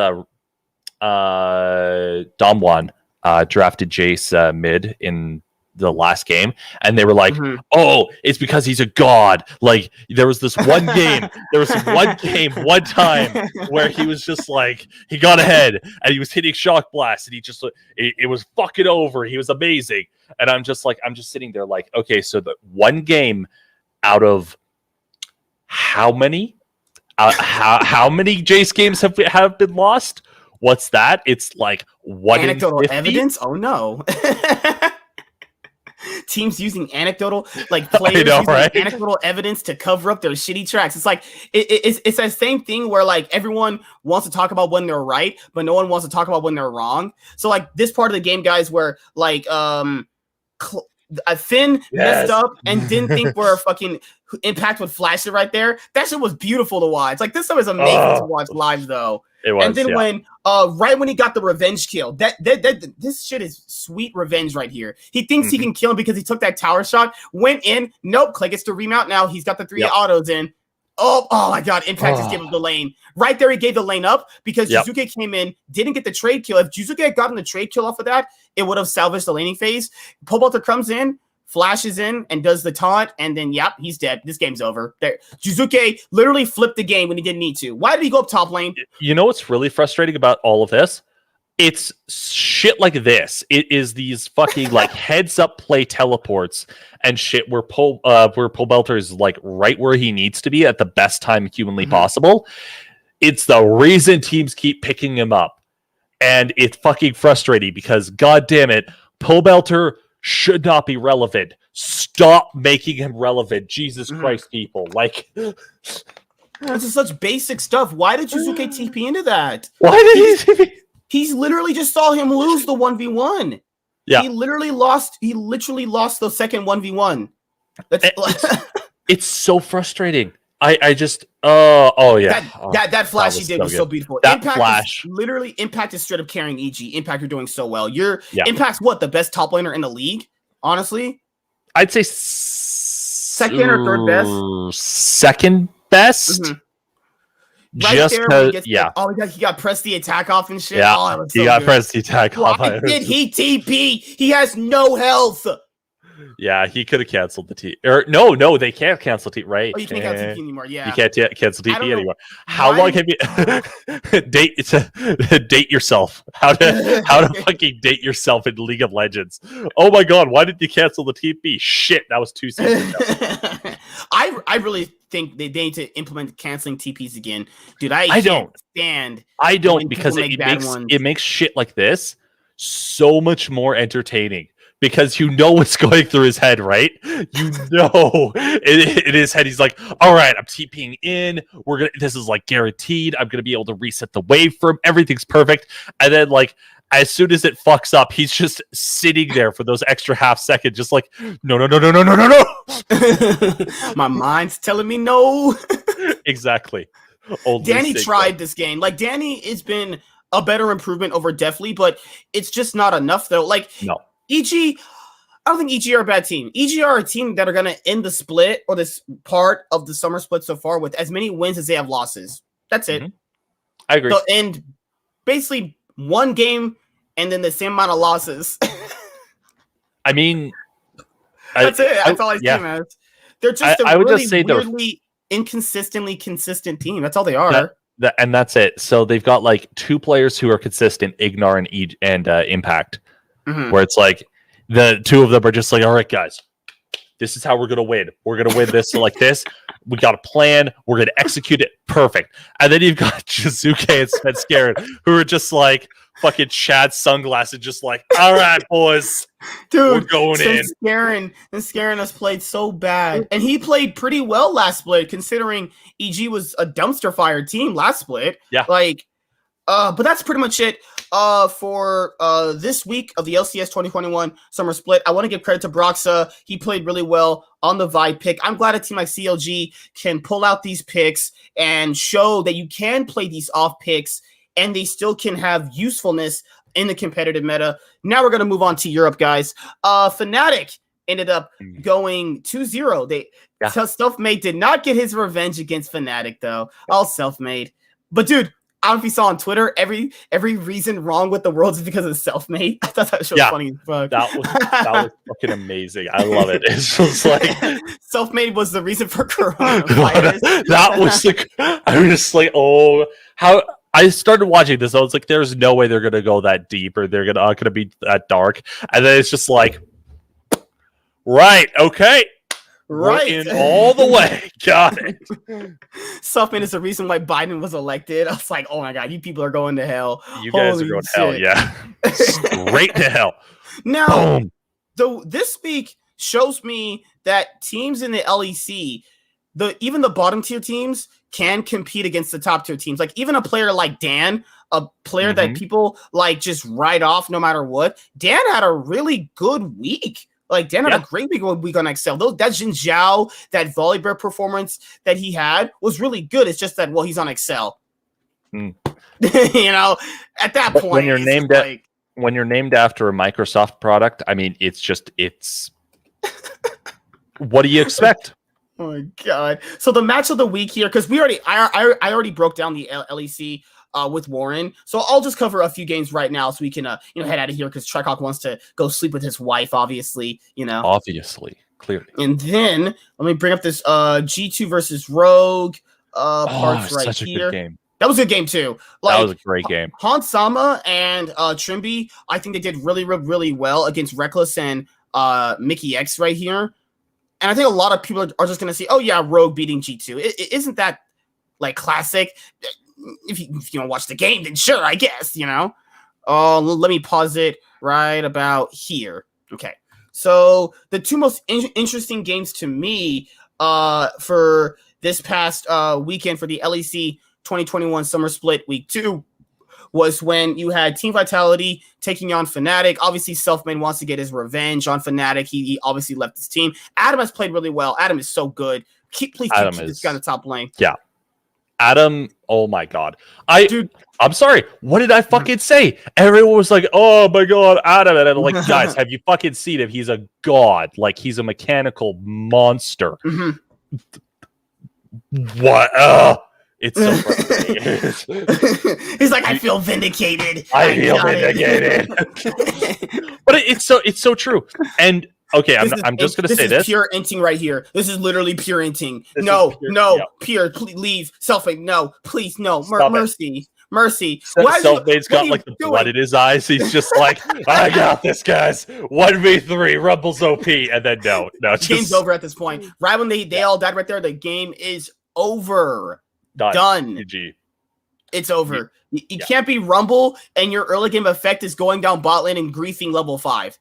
Domwan drafted Jace mid in the last game, and they were like, oh, it's because he's a god. Like, there was this one game, one time where he was just like, he got ahead and he was hitting shock blast and he just, it was fucking over. He was amazing. And I'm just sitting there like, okay, so the one game out of how many Jace games have been lost? What's that? It's like 1 in 50? Anecdotal evidence? Oh no. Teams using anecdotal, like players using anecdotal evidence to cover up their shitty tracks. It's like it's that same thing where like everyone wants to talk about when they're right, but no one wants to talk about when they're wrong. So like this part of the game, guys, where like Finn messed up and didn't think where fucking Impact would flash it right there. That shit was beautiful to watch. Like, this stuff is amazing to watch live though. It was, and then when right when he got the revenge kill, that this shit is sweet revenge right here. He thinks he can kill him because he took that tower shot, went in, nope, Clay gets to remount now. He's got the 3 autos in. Oh my god, Impact just gave him the lane. Right there, he gave the lane up because Jizuke came in, didn't get the trade kill. If Jizuke had gotten the trade kill off of that, it would have salvaged the laning phase. Pobelter comes in, flashes in, and does the taunt, and then, yep, he's dead. This game's over. There, Jizuke literally flipped the game when he didn't need to. Why did he go up top lane? You know what's really frustrating about all of this? It's shit like this. It is these fucking like heads up play teleports and shit where Pobelter is like right where he needs to be at the best time humanly possible. It's the reason teams keep picking him up. And it's fucking frustrating because, god damn it, Pobelter should not be relevant. Stop making him relevant. Jesus Christ, people. Like, this is such basic stuff. Why did Jizuke TP into that? Why did he TP? He's literally just saw him lose the 1v1. Yeah. He literally lost the second 1v1. It's so frustrating. I just that flash he did was so beautiful. That Impact flash, Impact is straight up carrying EG. Impact, you're doing so well. Impact's what, the best top laner in the league? Honestly, I'd say second or third best. Second best. Right just there, because, he got pressed the attack off and shit. Yeah, he got pressed the attack off. Why did he TP? He has no health. Yeah, he could have canceled the T. Or no, they can't cancel T. Right? Oh, you can't cancel TP anymore. Yeah, you can't cancel I don't TP know anymore. How long have you date yourself? How to fucking date yourself in League of Legends? Oh my god, why did you cancel the TP? Shit, that was 2 seasons ago. I really think they need to implement canceling TPs again, dude. I don't can't stand. I don't when because people make bad ones. it makes shit like this so much more entertaining. Because you know what's going through his head, right? You know in his head, he's like, "All right, I'm TPing in. This is like guaranteed. I'm gonna be able to reset the waveform. Everything's perfect." And then, like, as soon as it fucks up, he's just sitting there for those extra half second, just like, "No." My mind's telling me no. Exactly. Danny tried this game. Like, Danny has been a better improvement over Deathly, but it's just not enough, though. Like, no. EG, I don't think EG are a bad team. EG are a team that are going to end the split or this part of the summer split so far with as many wins as they have losses. That's it. I agree. So, and basically one game and then the same amount of losses. I mean, that's it. That's all I see, man. They're just a really weirdly, inconsistently consistent team. That's all they are. And that's it. So they've got like 2 players who are consistent, Ignar and Impact. Where it's like the 2 of them are just like, all right, guys, this is how we're gonna win. We're gonna win this like this. We got a plan. We're gonna execute it perfect. And then you've got Jizuke and Sven Scared, who are just like fucking Chad sunglasses, just like, all right, boys, dude, we're going in. Scaring us played so bad, and he played pretty well last split, considering EG was a dumpster fire team last split. Yeah, like. But that's pretty much it for this week of the LCS 2021 Summer Split. I want to give credit to Broxa. He played really well on the Vibe pick. I'm glad a team like CLG can pull out these picks and show that you can play these off picks and they still can have usefulness in the competitive meta. Now we're going to move on to Europe, guys. Fnatic ended up going 2-0. Selfmade did not get his revenge against Fnatic, though. All Selfmade. But, dude, I don't know if you saw on Twitter, every reason wrong with the world is because of Selfmade. I thought that was funny as fuck. That was fucking amazing. I love it. It's just like Selfmade was the reason for coronavirus. That was like, I was just like, oh, how I started watching this. I was like, there's no way they're gonna go that deep or they're gonna be that dark. And then it's just like, right, okay. Right. In all the way. Got it. Selfmade is the reason why Biden was elected. I was like, oh my god, you people are going to hell. You guys are going to hell, yeah. Straight to hell. Now, though, this week shows me that teams in the LEC, even the bottom tier teams can compete against the top tier teams. Like even a player like Dan, a player that people like just write off no matter what. Dan had a really good week. Like, Dan had a great week on Excel. That Jin Zhao, that Volibear performance that he had was really good. It's just that, well, he's on Excel. You know, at that point, when you're named after a Microsoft product, I mean, it's what do you expect? Oh my god! So the match of the week here, because I already broke down the LEC. With Warren. So I'll just cover a few games right now so we can head out of here because Trickhawk wants to go sleep with his wife, obviously, Obviously, clearly. And then let me bring up this G2 versus Rogue parts right such here. A good game. That was a good game too. That was a great game. Han Sama and Trimby, I think they did really, really well against Reckless and Mickey X right here. And I think a lot of people are just going to say, oh yeah, Rogue beating G2. Isn't that like classic? If you don't watch the game, then sure, I guess, let me pause it right about here. Okay. So the 2 most interesting games to me for this past weekend for the LEC 2021 Summer Split Week 2 was when you had Team Vitality taking on Fnatic. Obviously, Selfmade wants to get his revenge on Fnatic. He obviously left his team. Adam has played really well. Adam is so good. Please keep this guy in the top lane. Yeah. Adam, oh my god. I'm sorry. What did I fucking say? Everyone was like, oh my god, Adam. And I'm like, guys, have you fucking seen him? He's a god. Like, he's a mechanical monster. What? It's so frustrating. He's like, I feel vindicated. I feel vindicated. But it's so true. And okay, I'm just gonna say this is pure inting right here. This is literally pure inting. No, pure, please leave. Selfmade, no, please, no, mercy. Selfmade's got like the blood in his eyes. He's just like, I got this, guys. 1v3, Rumble's OP, and then no, game's over at this point. Right when they all died right there, the game is over. Done. GG. It's over. You can't be Rumble, and your early game effect is going down bot lane and griefing level 5.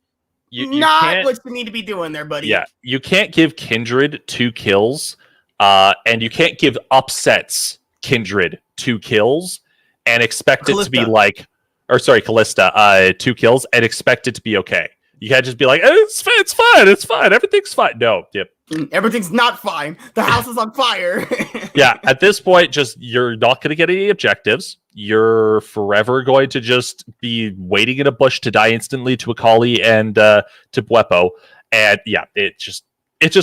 Not what you need to be doing there, buddy. Yeah, you can't give Kindred 2 kills, and you can't give upsets Kindred 2 kills and expect it to be like, Callista 2 kills and expect it to be okay. You can't just be like, it's fine, everything's fine. No, everything's not fine. The house is on fire. Yeah, at this point, you're not going to get any objectives. You're forever going to just be waiting in a bush to die instantly to Akali and to Bwepo. And yeah, it just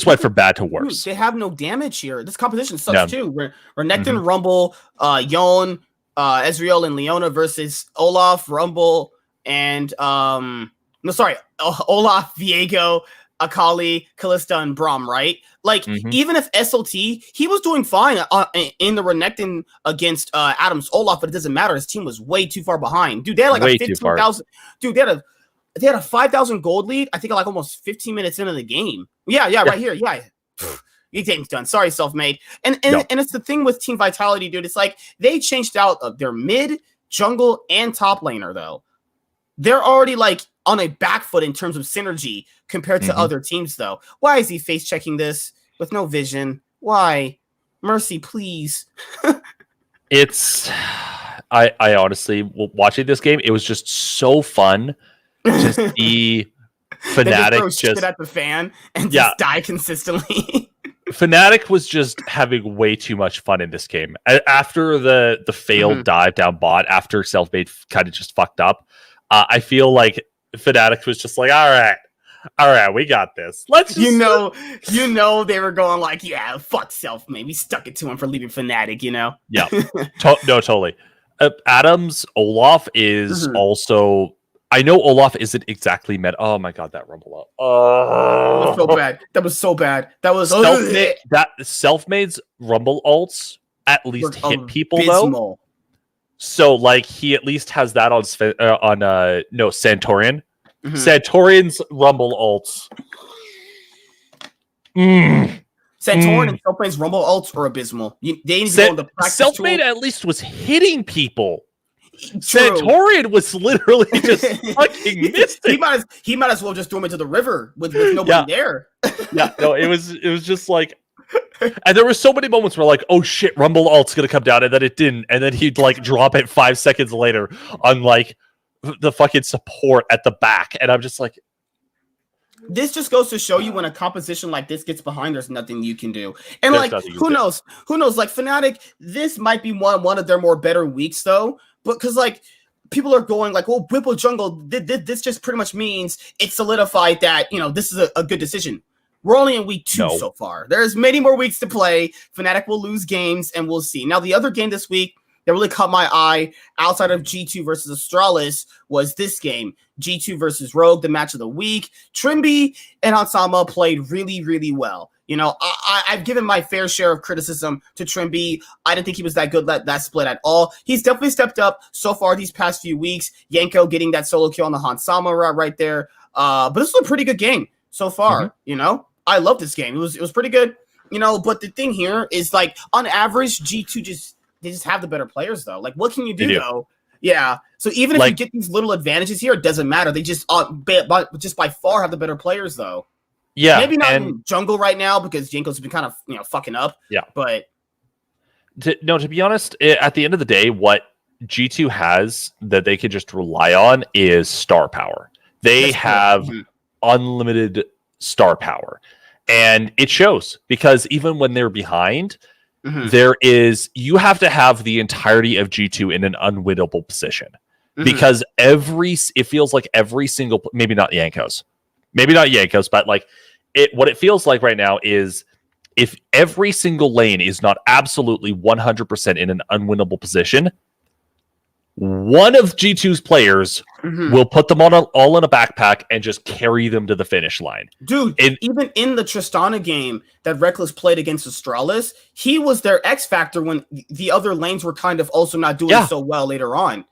went from bad to worse. Dude, they have no damage here. This composition sucks too. Renekton, Rumble, Yon, Ezreal, and Leona versus Olaf, Rumble, and Olaf, Viego, Akali, Callista, and Braum, right? Like, even if SLT, he was doing fine in the Renekton against Adam's Olaf, but it doesn't matter. His team was way too far behind. Dude, they had like a 15,000. Dude, they had a 5,000 gold lead, I think like almost 15 minutes into the game. Yeah, right here. Yeah. Your game's done. Sorry, Selfmade. And it's the thing with Team Vitality, dude. It's like they changed out their mid, jungle, and top laner, though. They're already like on a back foot in terms of synergy compared to other teams, though. Why is he face checking this with no vision? Why? Mercy, please. I honestly, watching this game, it was just so fun to see Fnatic just shit at the fan and just die consistently. Fnatic was just having way too much fun in this game. After the failed dive down bot, after Selfmade kind of just fucked up, I feel like Fnatic was just like, all right, we got this. Let's just... You know they were going like, yeah, fuck Selfmade. We stuck it to him for leaving Fnatic, you know? Yeah. No, totally. Adam's Olaf is also... I know Olaf isn't exactly met. Oh my god, that Rumble up. That was so bad. That was Selfmade's Rumble ults at least hit people though. So like he at least has that on Santorian. Santorian's Rumble ults. Santorian and Selfmade's Rumble ults are abysmal. They need to go into practice. Selfmade at least was hitting people. Santorian was literally just fucking missing. He might as well just throw him into the river with nobody there. No, it was just like, and there were so many moments where like, oh shit, Rumble ult's gonna come down, and then it didn't, and then he'd like drop it 5 seconds later on like the fucking support at the back, and I'm just like, this just goes to show you when a composition like this gets behind, there's nothing you can do. And like, who knows? Like Fnatic, this might be one of their more better weeks though. But because like people are going like, well, Whipple Jungle, this just pretty much means it's solidified that, this is a good decision. We're only in week 2 so far. There's many more weeks to play. Fnatic will lose games, and we'll see. Now, the other game this week that really caught my eye outside of G2 versus Astralis was this game. G2 versus Rogue, the match of the week. Trimby and Hansama played really, really well. I've given my fair share of criticism to Trimby. I didn't think he was that good that split at all. He's definitely stepped up so far these past few weeks. Yanko getting that solo kill on the Hansama right there. But this was a pretty good game so far. I love this game. It was pretty good. But the thing here is like on average, G2 they just have the better players though. Like what can you do though? Yeah. So even if you get these little advantages here, it doesn't matter. They just by far have the better players though. Yeah, maybe not in jungle right now because Janko's been kind of fucking up. Yeah, but to be honest, at the end of the day, what G2 has that they can just rely on is star power. They have unlimited star power, and it shows because even when they're behind, you have to have the entirety of G2 in an unwinnable position because it feels like every single, maybe not Yankos, but like what it feels like right now is if every single lane is not absolutely 100% in an unwinnable position, one of G2's players We'll put them all in a backpack and just carry them to the finish line. Dude, even in the Tristana game that Reckless played against Astralis, he was their X factor when the other lanes were kind of also not doing so well later on.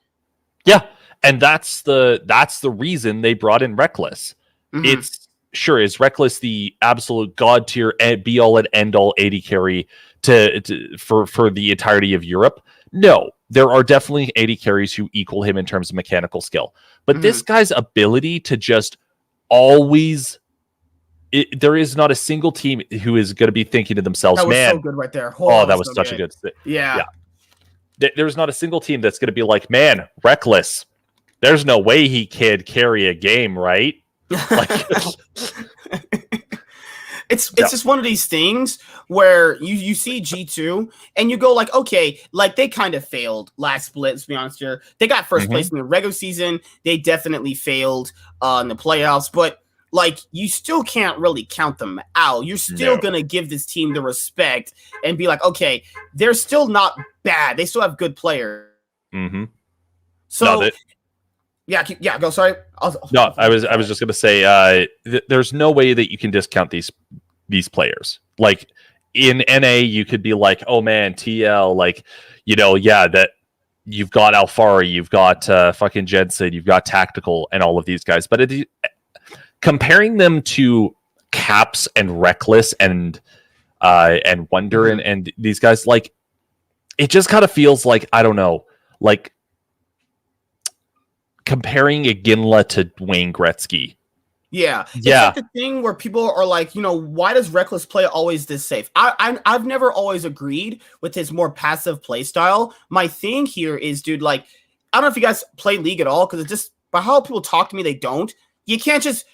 Yeah, and that's the reason they brought in Reckless. It's sure, is Reckless the absolute god tier be all and end all AD carry for the entirety of Europe? No, there are definitely AD carries who equal him in terms of mechanical skill, but this guy's ability to just always there is not a single team who is going to be thinking to themselves, that was man, so good right there. That was so such good. A good yeah. There's not a single team that's going to be like, man, Reckless, there's no way he could carry a game, right? Like, it's just one of these things where you see G2 and you go like, okay, like they kind of failed last split, let's be honest here. They got first place in the regular season. They definitely failed in the playoffs, but like you still can't really count them out. You're still going to give this team the respect and be like, okay, they're still not bad. They still have good players. So yeah, go. Sorry. I was just going to say, there's no way that you can discount these players. Like in NA, you could be like, oh man, TL, like, that you've got Alfari, you've got fucking Jensen, you've got Tactical, and all of these guys. But comparing them to Caps and Reckless and Wonder and these guys, like, it just kind of feels like, I don't know, like comparing a Ginla to Wayne Gretzky. Yeah. It's like the thing where people are like, why does Reckless play always this safe? I've never always agreed with his more passive play style. My thing here is, dude, like, I don't know if you guys play League at all, because it's just, by how people talk to me, they don't. You can't just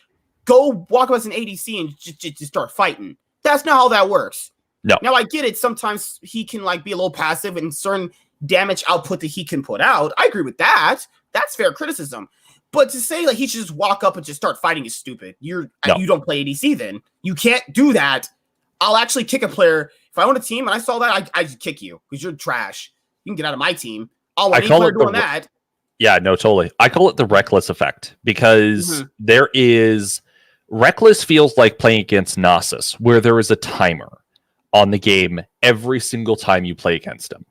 go walk up as an ADC and just start fighting. That's not how that works. No. Now, I get it. Sometimes he can, like, be a little passive and certain damage output that he can put out. I agree with that. That's fair criticism. But to say like he should just walk up and just start fighting is stupid. You don't play ADC then. You can't do that. I'll actually kick a player. If I own a team and I saw that, I just kick you because you're trash. You can get out of my team. I'll any player doing that. Yeah, no, totally. I call it the Reckless effect because there is... Reckless feels like playing against Nasus, where there is a timer on the game every single time you play against him.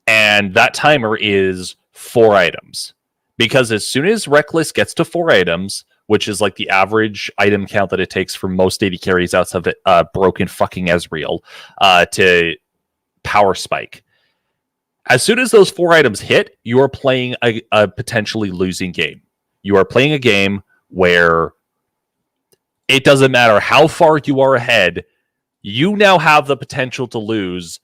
And that timer is 4 items. Because as soon as Reckless gets to 4 items, which is like the average item count that it takes for most AD carries outside of broken fucking Ezreal to power spike. As soon as those 4 items hit, you are playing a potentially losing game. You are playing a game where it doesn't matter how far you are ahead, you now have the potential to lose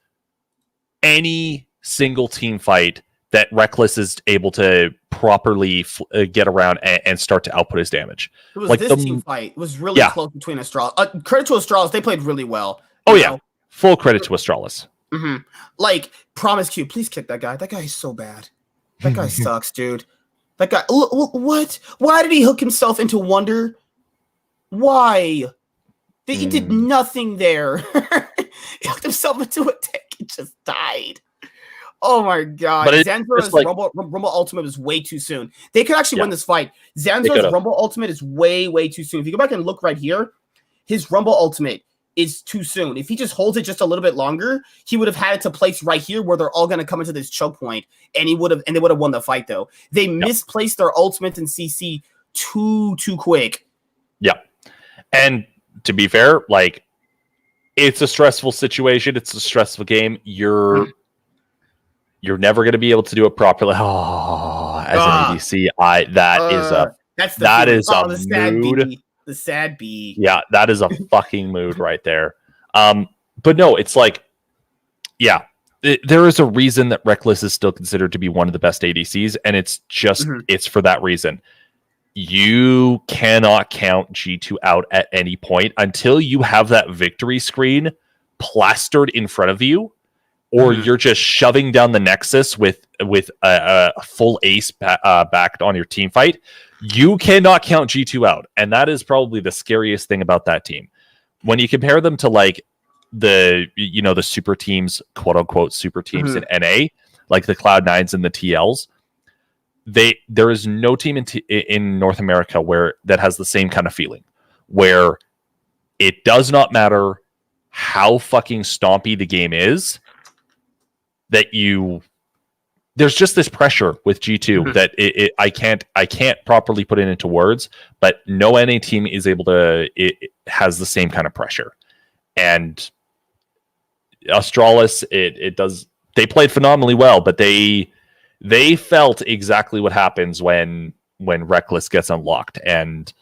any single team fight that Reckless is able to properly get around and start to output his damage. It was like this team fight. It was really close between Astralis. Credit to Astralis, they played really well. Oh, yeah. Full credit to Astralis. Like, Promise Q, please kick that guy. That guy is so bad. That guy sucks, dude. That guy, what? Why did he hook himself into Wonder? Why? He did nothing there. He hooked himself into a tank and just died. Oh my god. Zanzara's like, Rumble Ultimate is way too soon. They could actually win this fight. Zanzara's Rumble Ultimate is way, way too soon. If you go back and look right here, his Rumble Ultimate is too soon. If he just holds it just a little bit longer, he would have had it to place right here where they're all going to come into this choke point, and they would have won the fight though. They misplaced their ultimate and CC too quick. Yeah. And to be fair, like, it's a stressful situation. It's a stressful game. You're never going to be able to do it properly. Oh, as an ADC, that is a mood. The sad B. Yeah, that is a fucking mood right there. But no, it's like, there is a reason that Reckless is still considered to be one of the best ADCs, and it's just it's for that reason. You cannot count G2 out at any point until you have that victory screen plastered in front of you, or you're just shoving down the Nexus with a full ace backed on your team fight. You cannot count G2 out, and that is probably the scariest thing about that team. When you compare them to like the super teams, quote unquote super teams in NA, like the Cloud9s and the TLs, there is no team in North America that has the same kind of feeling, where it does not matter how fucking stompy the game is, there's just this pressure with G2 that I can't properly put it into words, but no NA team is able to, it has the same kind of pressure. And Astralis, they played phenomenally well, but they felt exactly what happens when Reckless gets unlocked, and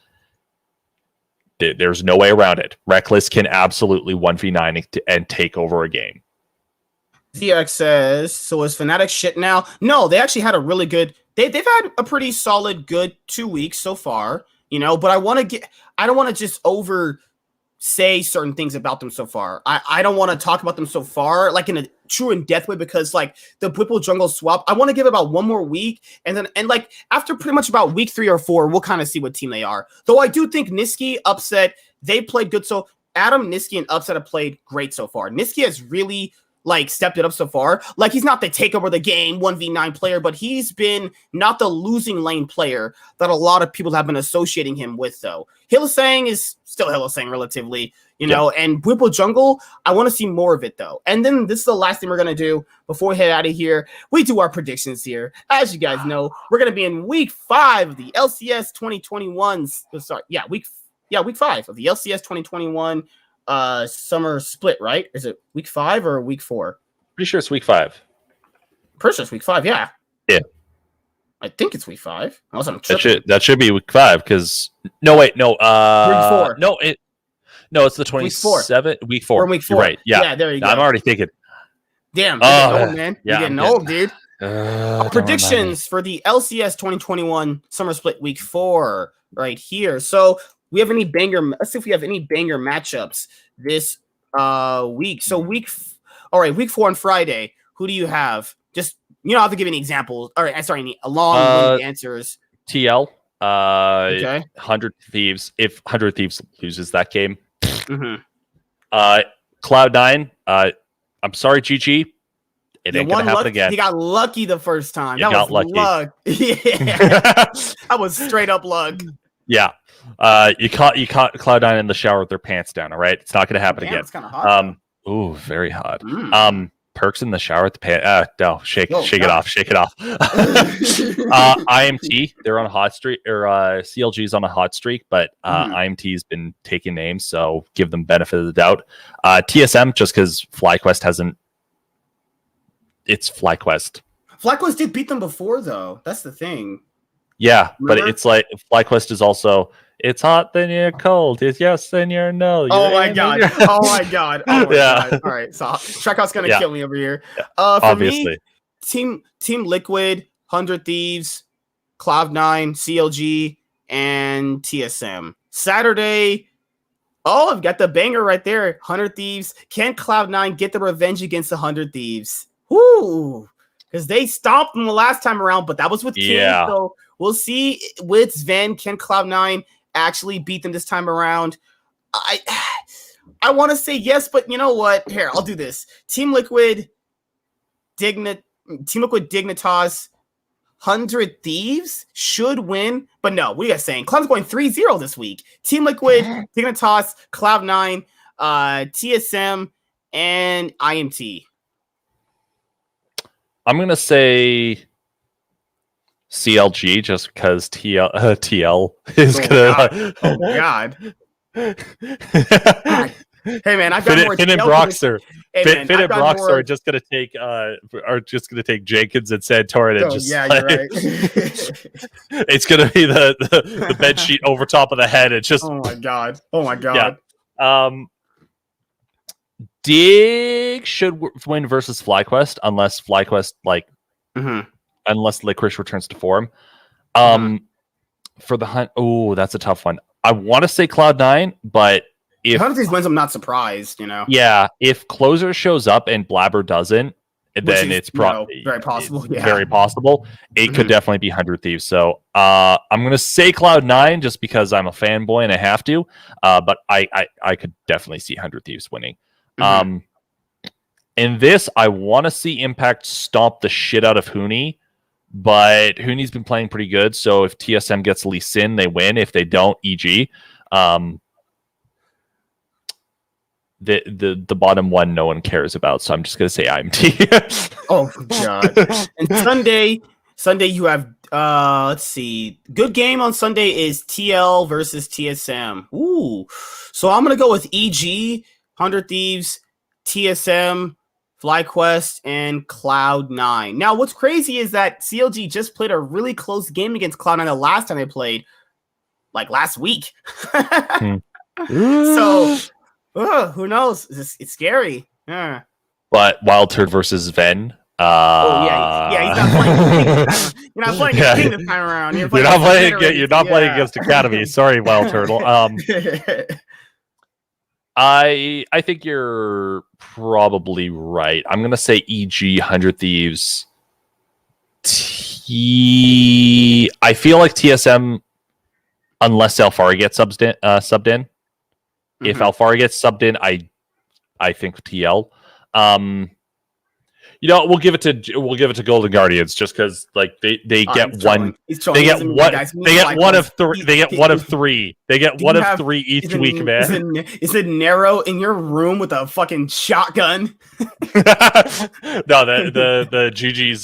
there's no way around it. Reckless can absolutely 1v9 and take over a game. ZX says, so is Fnatic shit now? No, they actually had a really good, they've had a pretty solid, good 2 weeks so far, but I don't want to just say certain things about them so far. I don't want to talk about them so far, like in a true in-depth way, because like the Whipple jungle swap, I want to give about 1 more week, and like after pretty much about week 3 or 4, we'll kind of see what team they are. Though I do think Nisqy, Upset, they played good. So Adam, Nisqy, and Upset have played great so far. Nisqy has really like stepped it up so far. Like he's not the take over the game 1v9 player, but he's been not the losing lane player that a lot of people have been associating him with, though. Hylissang is still Hylissang relatively, and Whipple jungle, I want to see more of it though. And then this is the last thing we're gonna do before we head out of here. We do our predictions here. As you guys know, we're gonna be in week 5 of the LCS 2021. Week 5 of the LCS 2021 summer split, right? Is it week 5 or week 4? Pretty sure it's week 5. Pretty sure it's week 5, yeah. Yeah. I think it's week 5. Unless I'm tripping. That should be week 5, because week 4. It's the 27th. Week 4. We're in week 4. You're right. Yeah. There you go. I'm already thinking. Damn, you're getting old, man. Yeah, you're getting old, dude. Predictions for the LCS 2021 summer split week 4 right here. So let's see if we have any banger matchups this week. So week 4 on Friday, who do you have? Just, I have to give any examples. All right, sorry, any long answers. TL, okay. 100 Thieves. If 100 Thieves loses that game. Cloud9, I'm sorry, GG. It ain't going to happen again. He got lucky the first time. That was lucky. Luck. Yeah. That was straight up luck. Yeah. You caught Cloud9 in the shower with their pants down, all right? It's not going to happen again. It's kind of hot. Ooh, very hot. Perks in the shower with the pants. No, shake it off. IMT, they're on a hot streak, or CLG's on a hot streak, but IMT's been taking names, so give them benefit of the doubt. TSM, just because FlyQuest hasn't. It's FlyQuest. FlyQuest did beat them before, though. That's the thing. Yeah, Remember? But it's like FlyQuest is also. It's hot, then you're cold. It's yes, then you're no. Oh my god. Oh my god. All right. So Shrekout's gonna kill me over here. Yeah. For Obviously. Me, Team Liquid, 100 Thieves, Cloud9, CLG, and TSM. Saturday. Oh, I've got the banger right there. 100 Thieves. Can Cloud9 get the revenge against the 100 Thieves? Woo! Because they stomped them the last time around, but that was with King. Yeah. So we'll see with Zven. Can Cloud9 actually beat them this time around? I want to say yes, but you know what? Here, I'll do this. Team Liquid, Dignitas, 100 Thieves should win, but no, what are you guys saying? Cloud's going 3-0 this week. Team Liquid, Dignitas, Cloud9, TSM, and IMT. I'm going to say CLG just because TL is going to. Oh, God. Hey, man, I've got more. Finn and Broxer. Finn and Broxer more... are just going to take Jenkins and Santorin and just. Yeah, you're right. It's going to be the bed sheet over top of the head. It's just. Oh my god. Yeah. Dig should win versus FlyQuest unless FlyQuest unless Licorice returns to form. For the hunt, that's a tough one. I want to say Cloud9, but if one of these wins, I'm not surprised. Yeah, if Closer shows up and Blabber doesn't, then it's probably very possible. Yeah. Very possible. It could definitely be 100 Thieves. So I'm gonna say Cloud9 just because I'm a fanboy and I have to. But I could definitely see 100 Thieves winning. In this, I want to see Impact stomp the shit out of Huni, but Huni's been playing pretty good. So if TSM gets Lee Sin, they win. If they don't, EG. The bottom one no one cares about, so I'm just gonna say IMT. Oh god. And Sunday you have let's see. Good game on Sunday is TL versus TSM. Ooh. So I'm gonna go with EG, 100 Thieves, TSM, FlyQuest, and Cloud9. Now what's crazy is that CLG just played a really close game against Cloud9 the last time they played, like last week. So who knows? It's scary. Yeah. But Wild Turd versus Zven. Oh yeah, he's not playing. You're not playing King this time around. You're not playing against Academy. Sorry, Wild Turtle. I think you're probably right. I'm gonna say EG 100 Thieves. I feel like TSM, unless Alfari gets subbed in. If Alfari gets subbed in, I think TL. We'll give it to Golden Guardians just because like they get one. They get one of three. They get one of three. They get one of three each week, man. Is it Nero in your room with a fucking shotgun? No, the GG's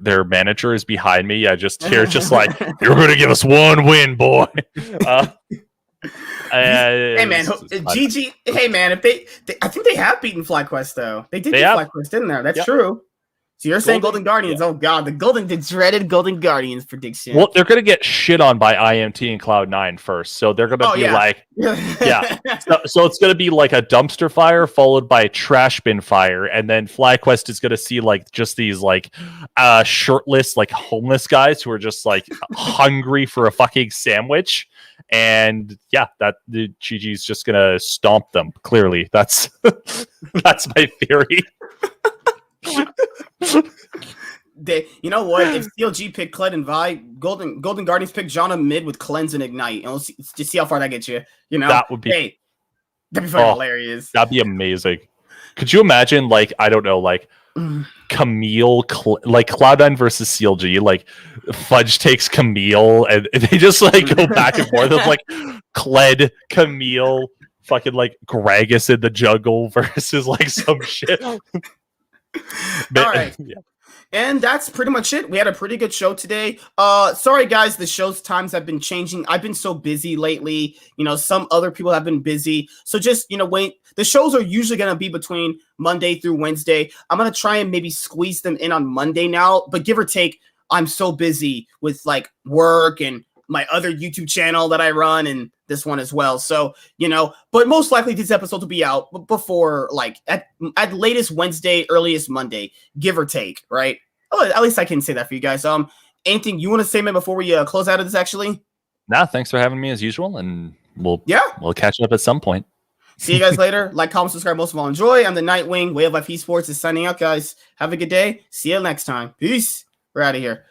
their manager is behind me. I just hear like, you're gonna give us one win, boy. Hey man, GG. Hey man, if they I think they have beaten FlyQuest though. They did beat FlyQuest, didn't they? That's true. So you're saying Golden Guardians? Yeah. Oh god, the dreaded Golden Guardians prediction. Well, they're gonna get shit on by IMT and Cloud9 first, so they're gonna be like, So it's gonna be like a dumpster fire followed by a trash bin fire, and then FlyQuest is gonna see like just these like shirtless like homeless guys who are just like hungry for a fucking sandwich. And that the GG's just gonna stomp them. Clearly, that's my theory. You know what? If CLG pick Kled and Vi, Golden Guardians pick Janna mid with Cleanse and Ignite, and we'll see how far that gets you. You know, that'd be fucking hilarious. That'd be amazing. Could you imagine, like, I don't know, like Camille, like Cloud9 versus CLG, like Fudge takes Camille, and they just like go back and forth. It's like Kled, Camille, fucking like Gragas in the jungle versus like some shit. All right. Yeah. And that's pretty much it. We had a pretty good show today. Sorry guys, the show's times have been changing. I've been so busy lately. You know, some other people have been busy. So just, wait. The shows are usually going to be between Monday through Wednesday. I'm going to try and maybe squeeze them in on Monday now, but give or take, I'm so busy with like work and my other YouTube channel that I run and this one as well. So, but most likely these episodes will be out before like at latest Wednesday, earliest Monday, give or take, right? Oh, at least I can say that for you guys. Anything you want to say, man, before we close out of this actually? Nah, thanks for having me as usual. And we'll catch up at some point. See you guys later. Like, comment, subscribe, most of all enjoy. I'm the Nightwing. Way of Life Esports is signing out, guys. Have a good day. See you next time. Peace. We're out of here.